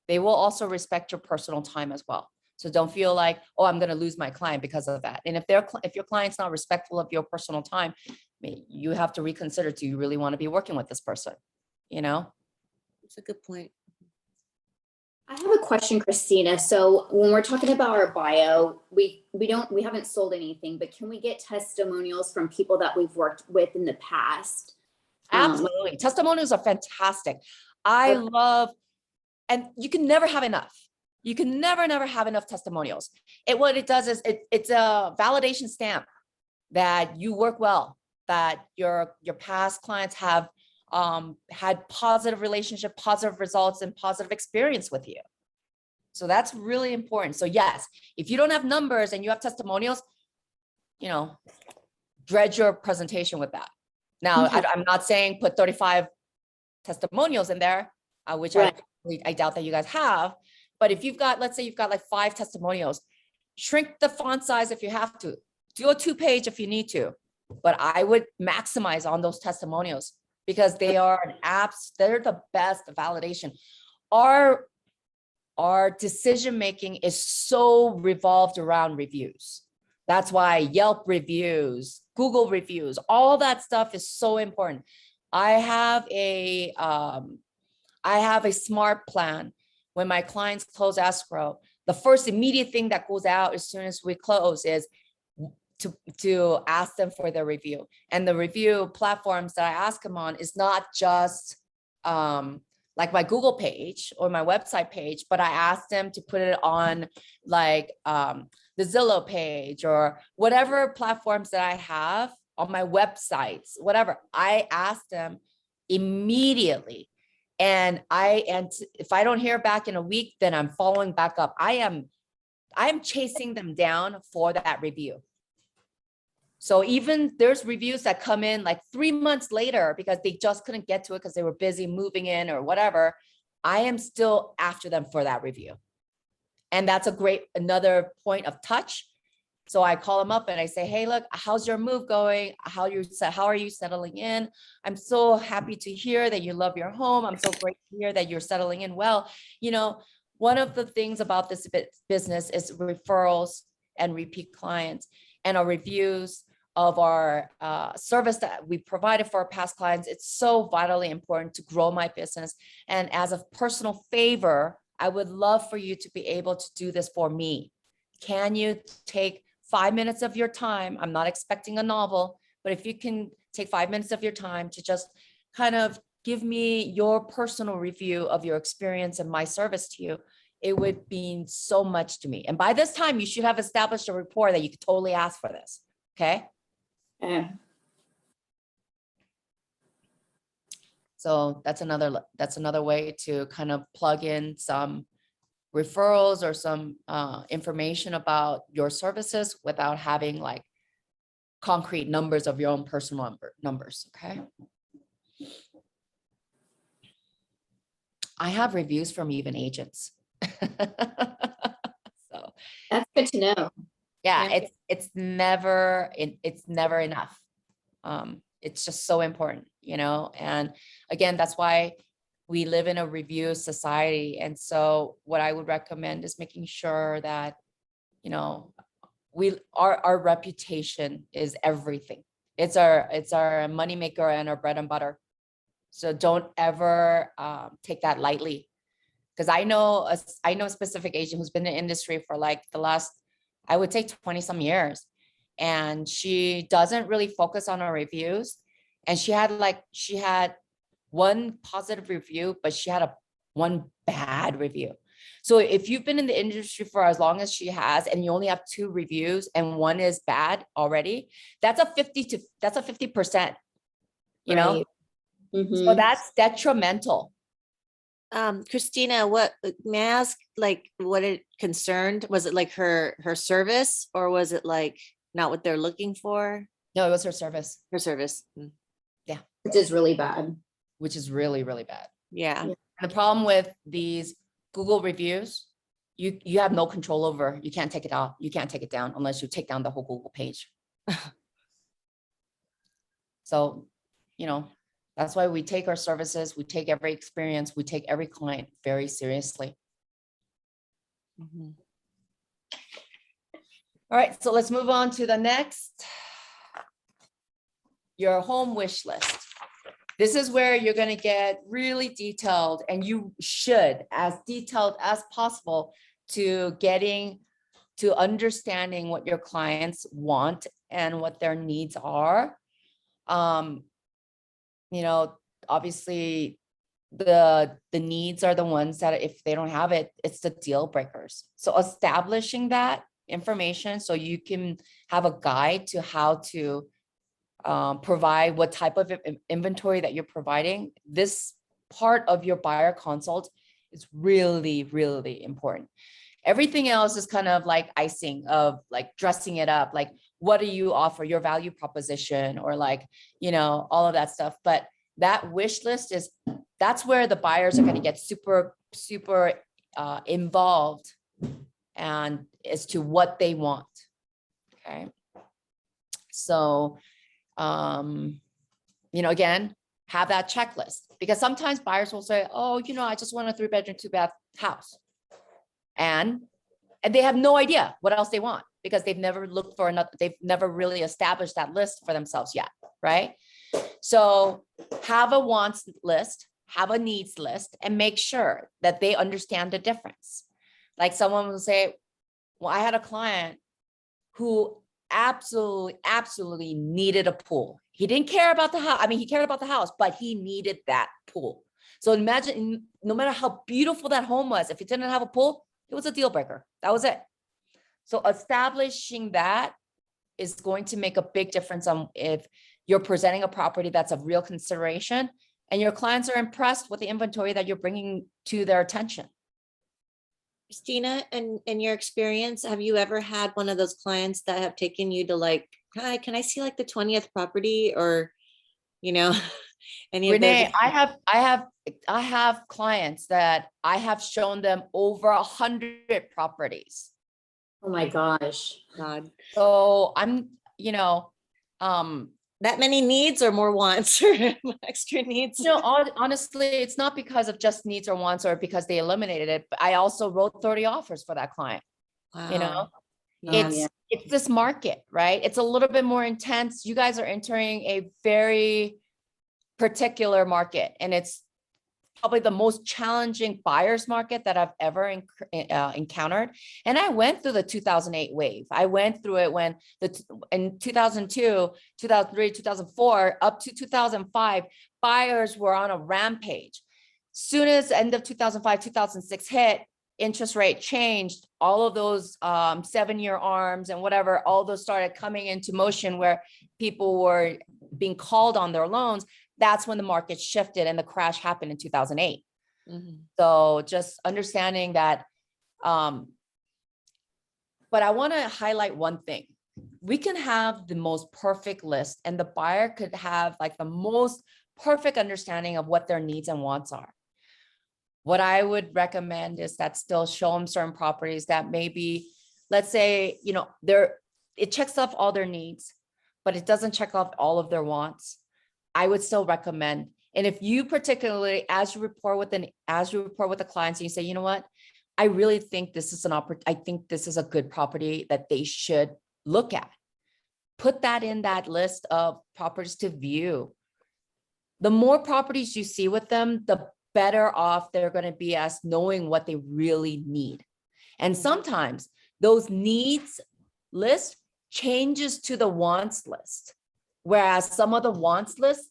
they will also respect your personal time as well. So don't feel like, oh, I'm going to lose my client because of that. And if your client's not respectful of your personal time, you have to reconsider, do you really want to be working with this person? It's a good point. I have a question, Christina. So when we're talking about our bio, we haven't sold anything, but can we get testimonials from people that we've worked with in the past? Absolutely. Testimonials are fantastic. I love, and you can never have enough. You can never have enough testimonials. What it does is it's a validation stamp that you work well, that your past clients have had positive relationship, positive results, and positive experience with you. So that's really important. So yes, if you don't have numbers and you have testimonials, dredge your presentation with that. Now, I'm not saying put 35 testimonials in there, which Right. I doubt that you guys have. But if you've got, let's say you've got like 5 testimonials, shrink the font size if you have to. Do a 2-page if you need to. But I would maximize on those testimonials because they are they're the best validation. Our decision-making is so revolved around reviews. That's why Yelp reviews, Google reviews, all that stuff is so important. I have a smart plan. When my clients close escrow, the first immediate thing that goes out as soon as we close is to ask them for their review. And the review platforms that I ask them on is not just like my Google page or my website page, but I ask them to put it on like the Zillow page or whatever platforms that I have on my websites, whatever. I ask them immediately. And if I don't hear back in a week, then I'm following back up. I'm chasing them down for that review. So even there's reviews that come in like 3 months later because they just couldn't get to it because they were busy moving in or whatever. I am still after them for that review. And that's another point of touch. So I call them up and I say, hey, look, how's your move going? How are you settling in? I'm so happy to hear that you love your home. I'm so great to hear that you're settling in well. One of the things about this business is referrals and repeat clients, and our reviews of our service that we provided for our past clients. It's so vitally important to grow my business. And as a personal favor, I would love for you to be able to do this for me. Can you take 5 minutes of your time? I'm not expecting a novel, but if you can take 5 minutes of your time to just kind of give me your personal review of your experience and my service to you, it would mean so much to me. And by this time, you should have established a rapport that you could totally ask for this. Okay. So that's another way to kind of plug in some referrals or some information about your services without having like concrete numbers of your own personal numbers. Okay. I have reviews from even agents. So That's good to know. yeah, it's never enough. It's just so important, and again, that's why we live in a review society. And so what I would recommend is making sure that, our reputation is everything. It's our moneymaker and our bread and butter. So don't ever take that lightly. Because I know a specific agent who's been in the industry for like the last, I would say 20 some years. And she doesn't really focus on her reviews. And she had one positive review, but she had one bad review. So if you've been in the industry for as long as she has, and you only have 2 reviews and one is bad already, that's a 50%, Right. So that's detrimental. Christina, what may I ask, like, what it concerned? Was it like her service, or was it like not what they're looking for? No, it was her service. Her service. Which is really bad. Which is really, really bad. Yeah. Yeah. And the problem with these Google reviews, you have no control over. You can't take it out. You can't take it down unless you take down the whole Google page. So, that's why we take our services, we take every experience, we take every client very seriously. Mhm. All right, so let's move on to the next. Your home wish list. This is where you're going to get really detailed, and you should as detailed as possible to understanding what your clients want and what their needs are. Obviously the needs are the ones that if they don't have it, it's the deal breakers. So establishing that information so you can have a guide to how to provide what type of inventory that you're providing. This part of your buyer consult is really, really important. Everything else is kind of like icing of like dressing it up, like what do you offer, your value proposition, or like, you know, all of that stuff. But that wish list that's where the buyers are going to get super, super involved and as to what they want. Okay. So, you know, again, have that checklist, because sometimes buyers will say, oh, you know, I just want a 3-bedroom, 2-bath house. And they have no idea what else they want because they've never looked for another, they've never really established that list for themselves yet, right? So have a wants list, have a needs list, and make sure that they understand the difference. Like someone will say, well, I had a client who absolutely needed a pool. He didn't care about the house. I mean, he cared about the house, but he needed that pool. So imagine, no matter how beautiful that home was, if it didn't have a pool, it was a deal breaker. That was it. So establishing that is going to make a big difference on if you're presenting a property that's of real consideration and your clients are impressed with the inventory that you're bringing to their attention. Christina, in your experience, have you ever had one of those clients that have taken you to like, hi, can I see like the 20th property, or, you know, any of those? Renee, I have clients that I have shown them over 100 properties. Oh my gosh. God, So I'm, you know, that many needs or more wants or extra needs? you know, honestly, it's not because of just needs or wants or because they eliminated it, but I also wrote 30 offers for that client. Wow. You know, Yeah. it's this market, right? It's a little bit more intense. You guys are entering a very particular market, and it's probably the most challenging buyer's market that I've ever encountered. And I went through the 2008 wave. I went through it when in 2002, 2003, 2004, up to 2005, buyers were on a rampage. Soon as end of 2005, 2006 hit, interest rate changed, all of those 7-year arms and whatever, all those started coming into motion where people were being called on their loans. That's when the market shifted and the crash happened in 2008. Mhm. So just understanding that, but I want to highlight one thing. We can have the most perfect list and the buyer could have like the most perfect understanding of what their needs and wants are. What I would recommend is that still show them certain properties that maybe, let's say, you know, it checks off all their needs, but it doesn't check off all of their wants. I would still recommend. And if you particularly, as you report with the clients and you say, you know what, I really think this is I think this is a good property that they should look at. Put that in that list of properties to view. The more properties you see with them, the better off they're going to be as knowing what they really need. And sometimes those needs list changes to the wants list, whereas some of the wants list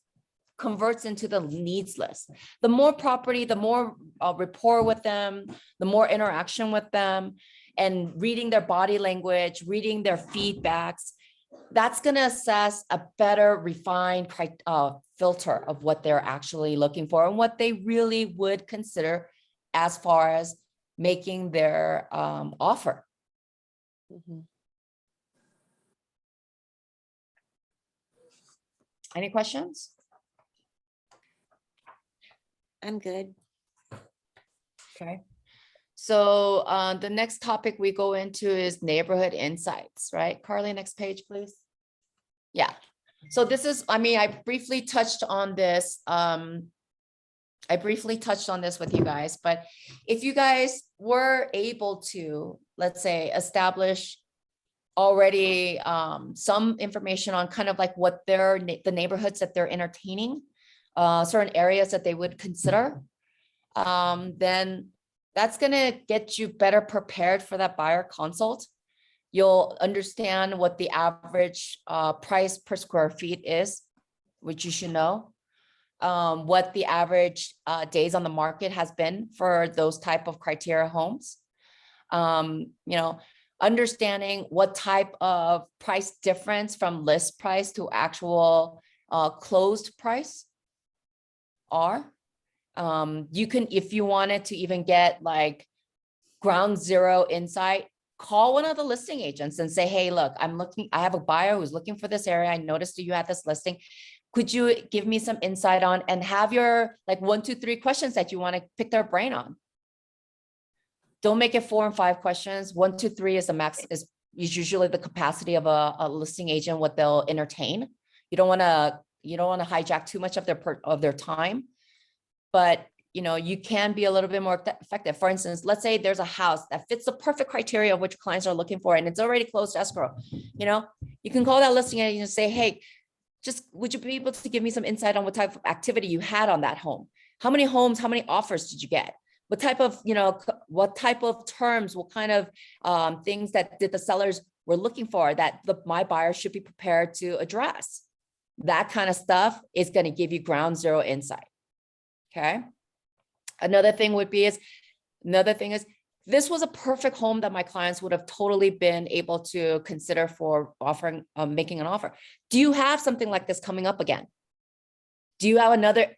converts into the needs list. The more property, the more rapport with them, the more interaction with them, and reading their body language, reading their feedbacks, that's going to assess a better refined filter of what they're actually looking for and what they really would consider as far as making their offer. Mhm. Any questions? I'm good. Okay. So the next topic we go into is neighborhood insights, right? Carly, next page, please. Yeah. So this is, I mean, I briefly touched on this. With you guys, but if you guys were able to, let's say, establish already some information on kind of like what the neighborhoods that they're entertaining, certain areas that they would consider, then that's going to get you better prepared for that buyer consult. You'll understand what the average price per square feet is, which you should know. What the average days on the market has been for those type of criteria homes. You know, understanding what type of price difference from list price to actual closed price are. You can, if you wanted to even get like ground zero insight, call one of the listing agents and say, hey, look, I have a buyer who's looking for this area. I noticed that you had this listing. Could you give me some insight on, and have your like 1, 2, 3 questions that you want to pick their brain on. Don't make it 4 and 5 questions. 1, 2, 3 is the max, is usually the capacity of a listing agent, what they'll entertain. You don't want to hijack too much of their time, but you can be a little bit more effective. For instance, let's say there's a house that fits the perfect criteria of which clients are looking for, and it's already closed escrow. You can call that listing agent and say, hey, just would you be able to give me some insight on what type of activity you had on that home? How many homes, how many offers did you get? What type of, what type of terms, what kind of things that the sellers were looking for that my buyer should be prepared to address? That kind of stuff is going to give you ground zero insight. Okay. Another thing is, this was a perfect home that my clients would have totally been able to consider for offering, making an offer. Do you have something like this coming up again? Do you have another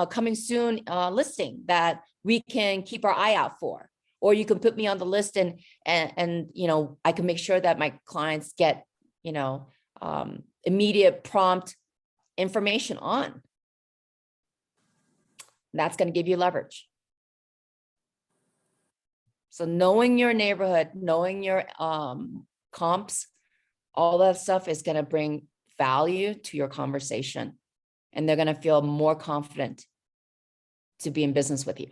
coming soon listing that we can keep our eye out for? Or you can put me on the list and I can make sure that my clients get, immediate prompt information on. That's going to give you leverage. So knowing your neighborhood, knowing your comps, all that stuff is going to bring value to your conversation, and they're going to feel more confident to be in business with you.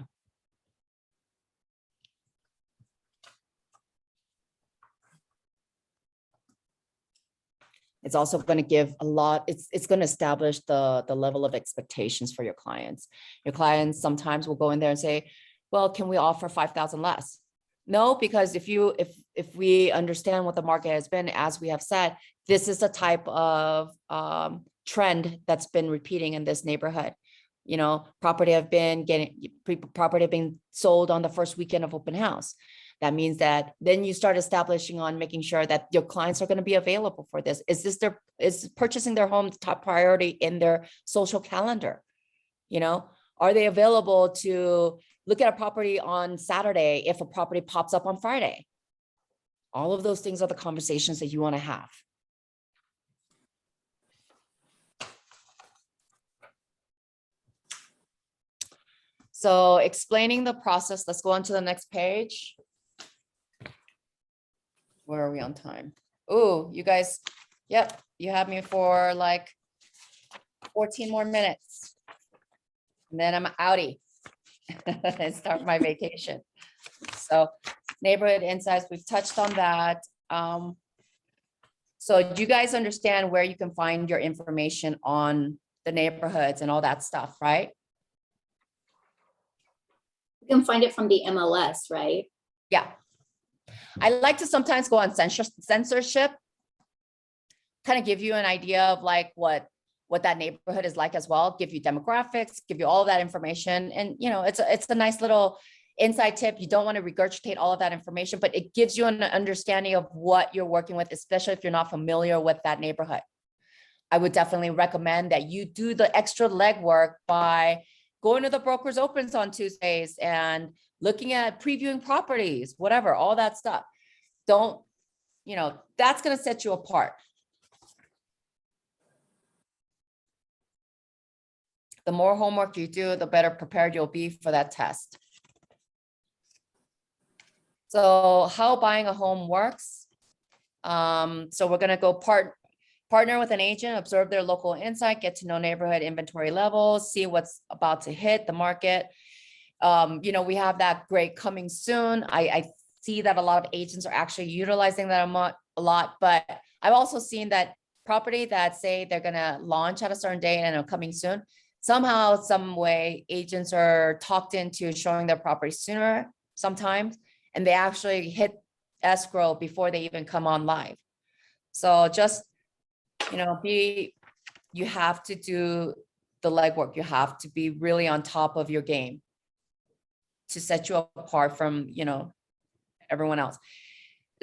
It's also going to give a lot, it's going to establish the level of expectations for your clients. Your clients sometimes will go in there and say, well, can we offer 5,000 less? No, because if we understand what the market has been, as we have said, this is a type of trend that's been repeating in this neighborhood. Property have been sold on the first weekend of open house. That means that then you start establishing on making sure that your clients are going to be available for this. Is purchasing their home the top priority in their social calendar? Are they available to look at a property on Saturday if a property pops up on Friday? All of those things are the conversations that you want to have. So explaining the process, let's go on to the next page. Where are we on time? Oh, you guys, yep, you have me for like 14 more minutes. And then I'm outie and start my vacation. So neighborhood insights, we've touched on that. So do you guys understand where you can find your information on the neighborhoods and all that stuff, right? You can find it from the MLS, right? Yeah. I like to sometimes go on censorship, kind of give you an idea of like what that neighborhood is like as well, give you demographics, give you all that information. And, it's a nice little inside tip. You don't want to regurgitate all of that information, but it gives you an understanding of what you're working with, especially if you're not familiar with that neighborhood. I would definitely recommend that you do the extra legwork by going to the broker's opens on Tuesdays and looking at previewing properties, whatever, all that stuff. Don't, that's going to set you apart. The more homework you do, the better prepared you'll be for that test. So how buying a home works. So we're going to go partner with an agent, observe their local insight, get to know neighborhood inventory levels, see what's about to hit the market. We have that great coming soon. I see that a lot of agents are actually utilizing that a lot, but I've also seen that property that say they're going to launch at a certain date and are coming soon. Somehow, some way, agents are talked into showing their property sooner sometimes, and they actually hit escrow before they even come on live. So just, you have to do the legwork. You have to be really on top of your game to set you apart from, everyone else.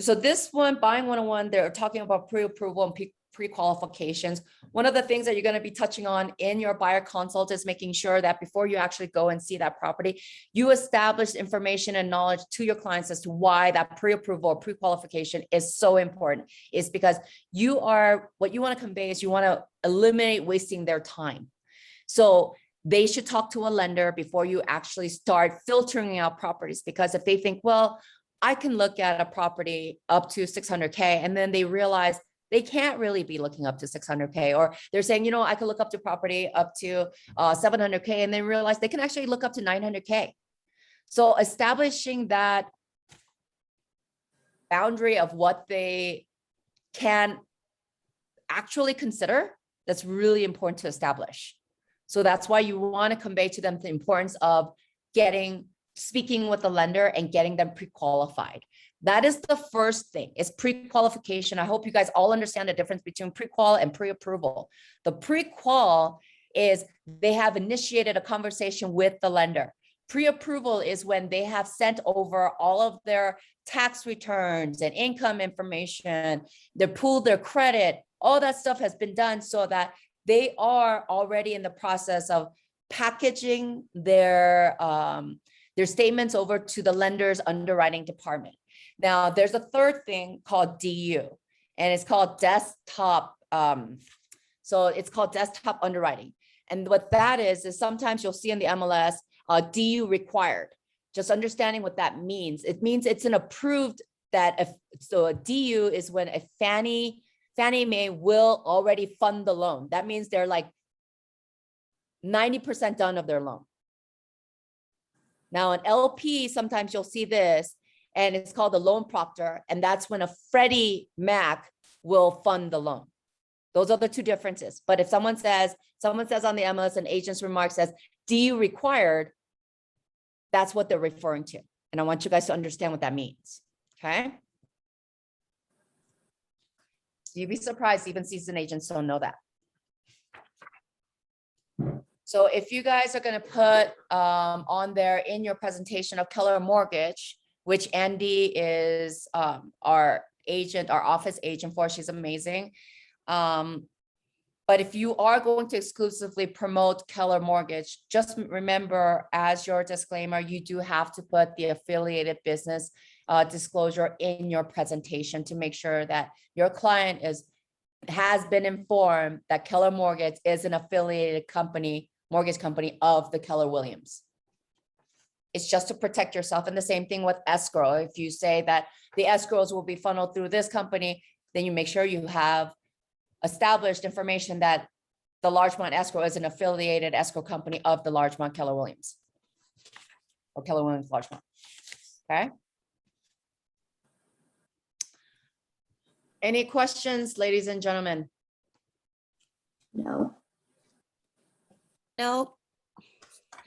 So this one, buying 101, they're talking about pre-approval and pre-qualifications. One of the things that you're going to be touching on in your buyer consult is making sure that before you actually go and see that property, you establish information and knowledge to your clients as to why that pre-approval or pre-qualification is so important. Is because what you want to convey is you want to eliminate wasting their time. So they should talk to a lender before you actually start filtering out properties, because if they think, well, I can look at a property up to 600K, and then they realize they can't really be looking up to 600K, or they're saying, you know, I could look up to property up to 700K, and then realize they can actually look up to 900K. So establishing that boundary of what they can actually consider, that's really important to establish. So that's why you want to convey to them the importance of speaking with the lender and getting them pre-qualified. That is the first thing, is pre-qualification. I hope you guys all understand the difference between pre-qual and pre-approval. The pre-qual is they have initiated a conversation with the lender. Pre-approval is when they have sent over all of their tax returns and income information, they pulled their credit, all that stuff has been done so that they are already in the process of packaging their statements over to the lender's underwriting department. Now, there's a third thing called DU, and it's called desktop. So it's called desktop underwriting. And what that is sometimes you'll see in the MLS, DU required. Just understanding what that means. It means it's an approved so a DU is when a Fannie Mae will already fund the loan. That means they're like 90% done of their loan. Now, an LP, sometimes you'll see this, and it's called the loan proctor, and that's when a Freddie Mac will fund the loan. Those are the two differences. But if someone says on the MLS, an agent's remark says DU required, that's what they're referring to. And I want you guys to understand what that means. Okay. You'd be surprised, even seasoned agents don't know that. So if you guys are going to put on there in your presentation of Keller Mortgage, which Andy is our agent, our office agent for, she's amazing. But if you are going to exclusively promote Keller Mortgage, just remember, as your disclaimer, you do have to put the affiliated business disclosure in your presentation to make sure that your client has been informed that Keller Mortgage is an affiliated mortgage company of the Keller Williams. It's just to protect yourself. And the same thing with escrow. If you say that the escrows will be funneled through this company, then you make sure you have established information that the Largemont Escrow is an affiliated escrow company of the Largemont Keller Williams, or Keller Williams Largemont. Okay. Any questions, ladies and gentlemen? No. No,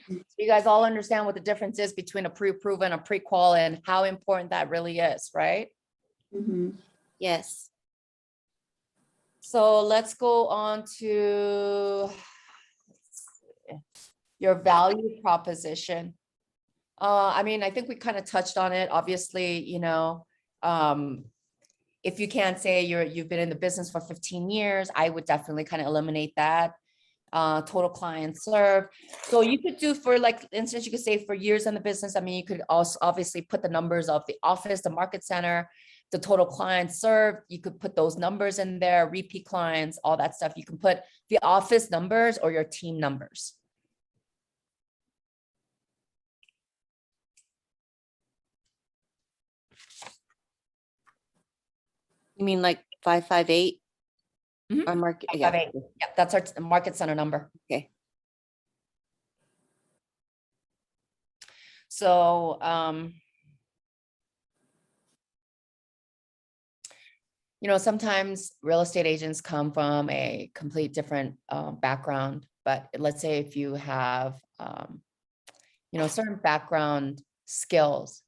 So you guys all understand what the difference is between a pre-approval and a pre-qual, and how important that really is, right? Mm-hmm. yes. So let's go on to your value proposition. I mean, I think we kind of touched on it. Obviously, you know, if you can't say you've been in the business for 15 years, I would definitely kind of eliminate that. Total clients served. So you could do, for like instance, you could say for years in the business. I mean, you could also obviously put the numbers of the office, the market center, the total clients served. You could put those numbers in there, repeat clients, all that stuff. You can put the office numbers or your team numbers. You mean like 558? Mhm. Our market, yeah, 558. Yep, that's our market center number. okay. So, you know, sometimes real estate agents come from a complete different background, but let's say if you have, you know, certain background skills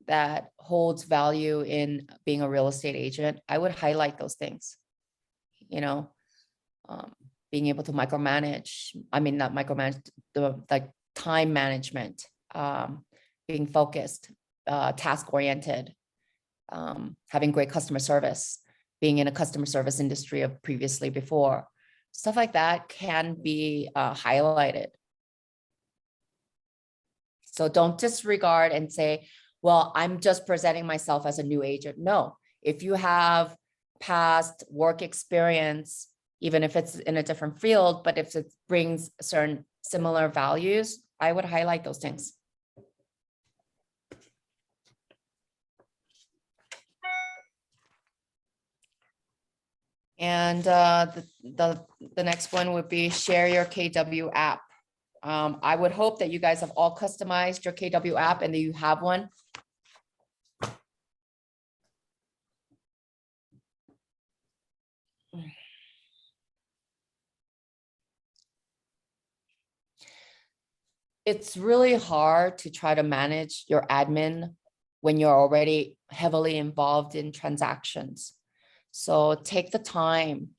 that holds value in being a real estate agent, I would highlight those things. You know, being able to micromanage, I mean, not micromanage, like time management, being focused, task oriented, having great customer service, being in a customer service industry of previously before. Stuff like that can be highlighted. So don't disregard and say, well, I'm just presenting myself as a new agent. No, if you have past work experience, even if it's in a different field, but if it brings certain similar values, I would highlight those things. And the next one would be share your KW app. I would hope that you guys have all customized your KW app and that you have one. It's really hard to try to manage your admin when you're already heavily involved in transactions. So take the time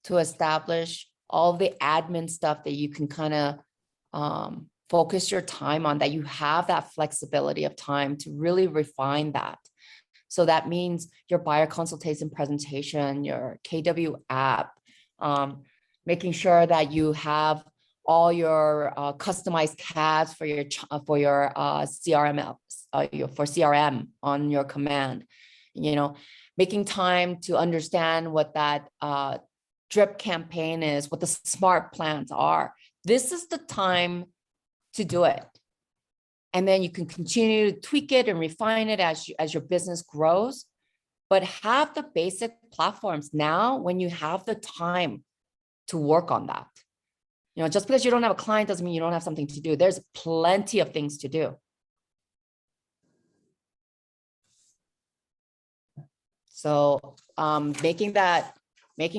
to establish all the admin stuff that you can kind of focus your time on, that you have that flexibility of time to really refine that. So that means your buyer consultation presentation, your KW app, making sure that you have all your customized tabs for your CRM for CRM on your command. You know, making time to understand what that drip campaign is, what the smart plans are. This is the time to do it. And then you can continue to tweak it and refine it as your business grows. But have the basic platforms now when you have the time to work on that. You know, just because you don't have a client doesn't mean you don't have something to do. There's plenty of things to do. So making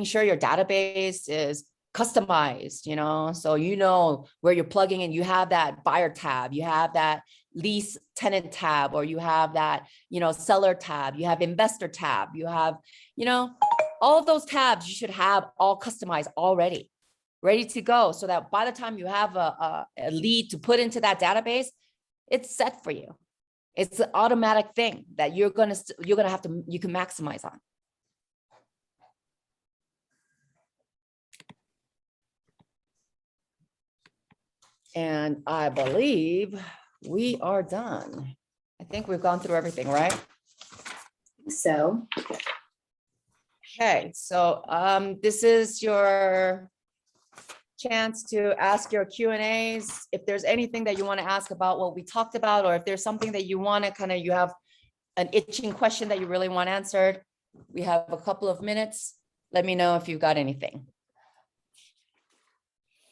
sure your database is customized, you know, so you know where you're plugging in, you have that buyer tab, you have that lease tenant tab, or you have that, you know, seller tab, you have investor tab, you have, you know, all of those tabs you should have all customized already, ready to go, so that by the time you have a lead to put into that database, it's set for you. It's an automatic thing that you can maximize on. And I believe we are done. I think we've gone through everything, right? So, Okay, so this is your chance to ask your Q&As. If there's anything that you want to ask about what we talked about, or if there's something that you want to you have an itching question that you really want answered, we have a couple of minutes. Let me know if you've got anything.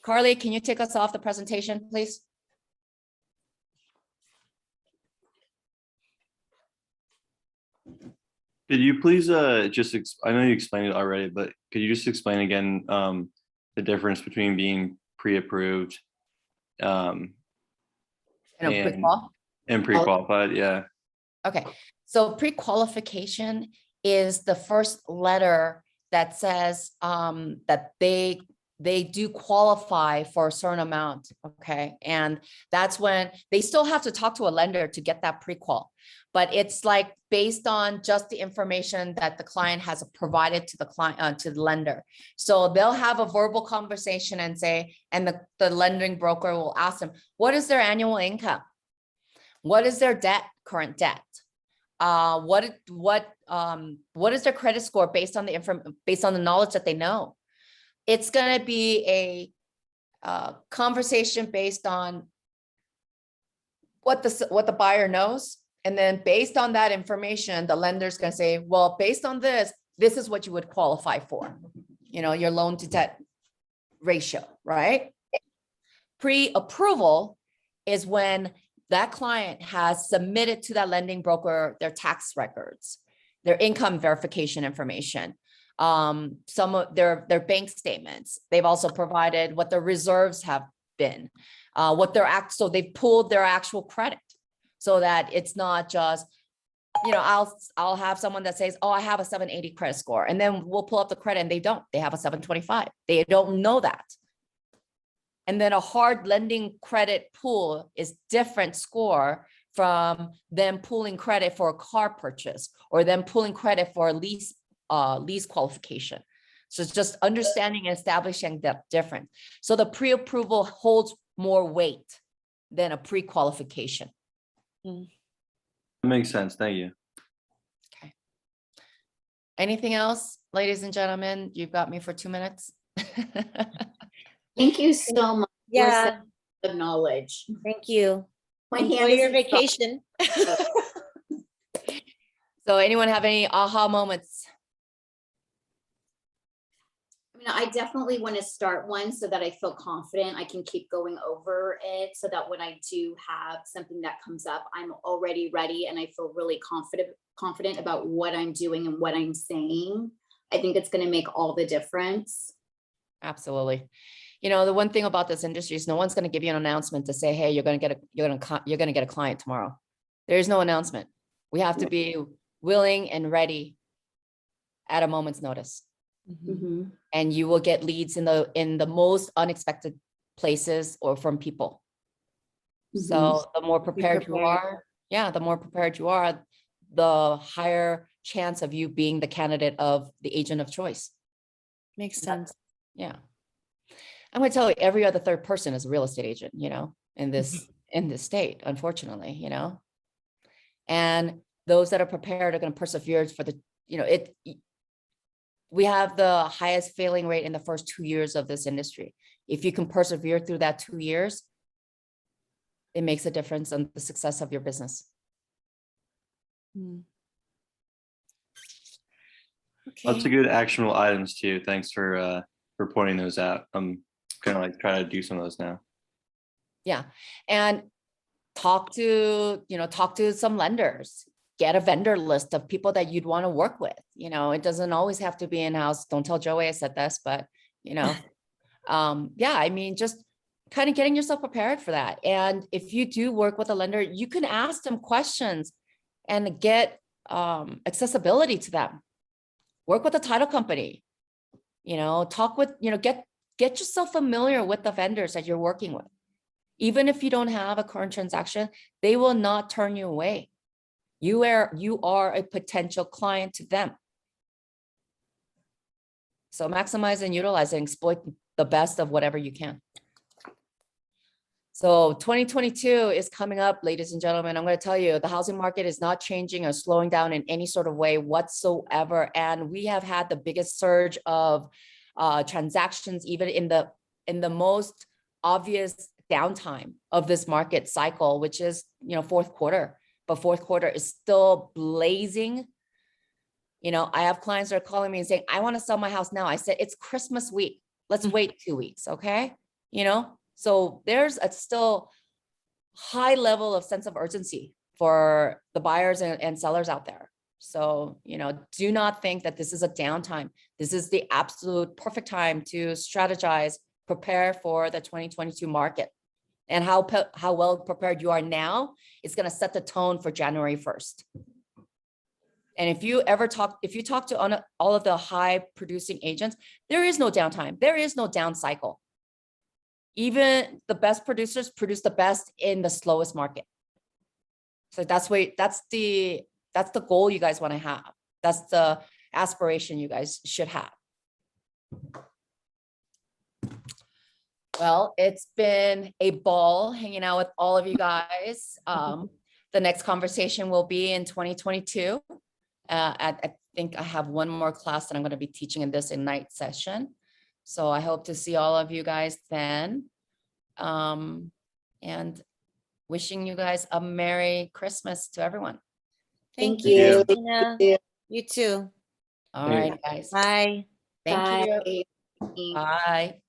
Carly, can you take us off the presentation, please? Could you please I know you explained it already, but could you just explain again the difference between being pre-approved And a pre-qual? and pre-qualified? Yeah. Okay, so pre-qualification is the first letter that says that they do qualify for a certain amount, okay? And that's when they still have to talk to a lender to get that pre-qual. But it's like based on just the information that the client has provided to the client, to the lender. So they'll have a verbal conversation and say, and the lending broker will ask them, what is their annual income? What is their debt, current debt? What is their credit score based on the knowledge that they know? It's going to be a conversation based on what the buyer knows. And then based on that information, the lender's going to say, well, based on this is what you would qualify for. You know, your loan to debt ratio, right? Pre-approval is when that client has submitted to that lending broker their tax records, their income verification information, some of their bank statements. They've also provided what their reserves have been, so they've pulled their actual credit, so that it's not just, you know, I'll have someone that says, oh, I have a 780 credit score, and then we'll pull up the credit and they have a 725. They don't know that. And then a hard lending credit pool is different score from them pulling credit for a car purchase or them pulling credit for a lease qualification. So it's just understanding and establishing that difference. So the pre-approval holds more weight than a pre-qualification. That makes sense. Thank you. Okay. Anything else, ladies and gentlemen? You've got me for 2 minutes. Thank you so much. Yeah, Of knowledge. thank you. My Enjoy hand is your exhausted. vacation. So anyone have any aha moments? I mean, I definitely want to start one so that I feel confident. I can keep going over it so that when I do have something that comes up, I'm already ready and I feel really confident about what I'm doing and what I'm saying. I think it's going to make all the difference. Absolutely. You know, the one thing about this industry is no one's going to give you an announcement to say, hey, you're going to get a client tomorrow. There is no announcement. We have to be willing and ready at a moment's notice. Mhm. And you will get leads in the most unexpected places or from people. So the more prepared you are, the more prepared you are, the higher chance of you being the candidate of the agent of choice. Makes sense. Yeah. I'm going to tell you, every other third person is a real estate agent, you know, in this state, unfortunately, you know, and those that are prepared are going to persevere for the, you know, we have the highest failing rate in the first 2 years of this industry. If you can persevere through that 2 years, it makes a difference on the success of your business. Lots Okay. of good actionable items too. Thanks for pointing those out. I'm gonna like try to do some of those now. Yeah. And talk to some lenders, get a vendor list of people that you'd want to work with. You know, it doesn't always have to be in-house. Don't tell Joey I said this, but you know, yeah, I mean, just kind of getting yourself prepared for that. And if you do work with a lender, you can ask them questions and get accessibility to them. Work with a title company, you know, talk with, you know, get yourself familiar with the vendors that you're working with. Even if you don't have a current transaction, they will not turn you away. You are a potential client to them. So maximize and utilize and exploit the best of whatever you can. So 2022 is coming up, ladies and gentlemen. I'm going to tell you, the housing market is not changing or slowing down in any sort of way whatsoever. And we have had the biggest surge of transactions, even in the most obvious downtime of this market cycle, which is, you know, fourth quarter. But fourth quarter is still blazing. You know, I have clients that are calling me and saying, I want to sell my house now. I said, it's Christmas week. Let's wait 2 weeks. Okay. You know, so there's a still high level of sense of urgency for the buyers and sellers out there. So, you know, do not think that this is a downtime. This is the absolute perfect time to strategize, prepare for the 2022 market. And how well prepared you are now is going to set the tone for January 1st. And if you talk to all of the high producing agents, there is no downtime. There is no down cycle. Even the best producers produce the best in the slowest market. So that's the goal you guys want to have. That's the aspiration you guys should have. Well, it's been a ball hanging out with all of you guys. The next conversation will be in 2022. I think I have one more class that I'm going to be teaching in this Ignite session. So I hope to see all of you guys then. And wishing you guys a Merry Christmas to everyone. Thank you. you, Christina. You too. All right, guys. Bye. Thank you. Bye. Bye.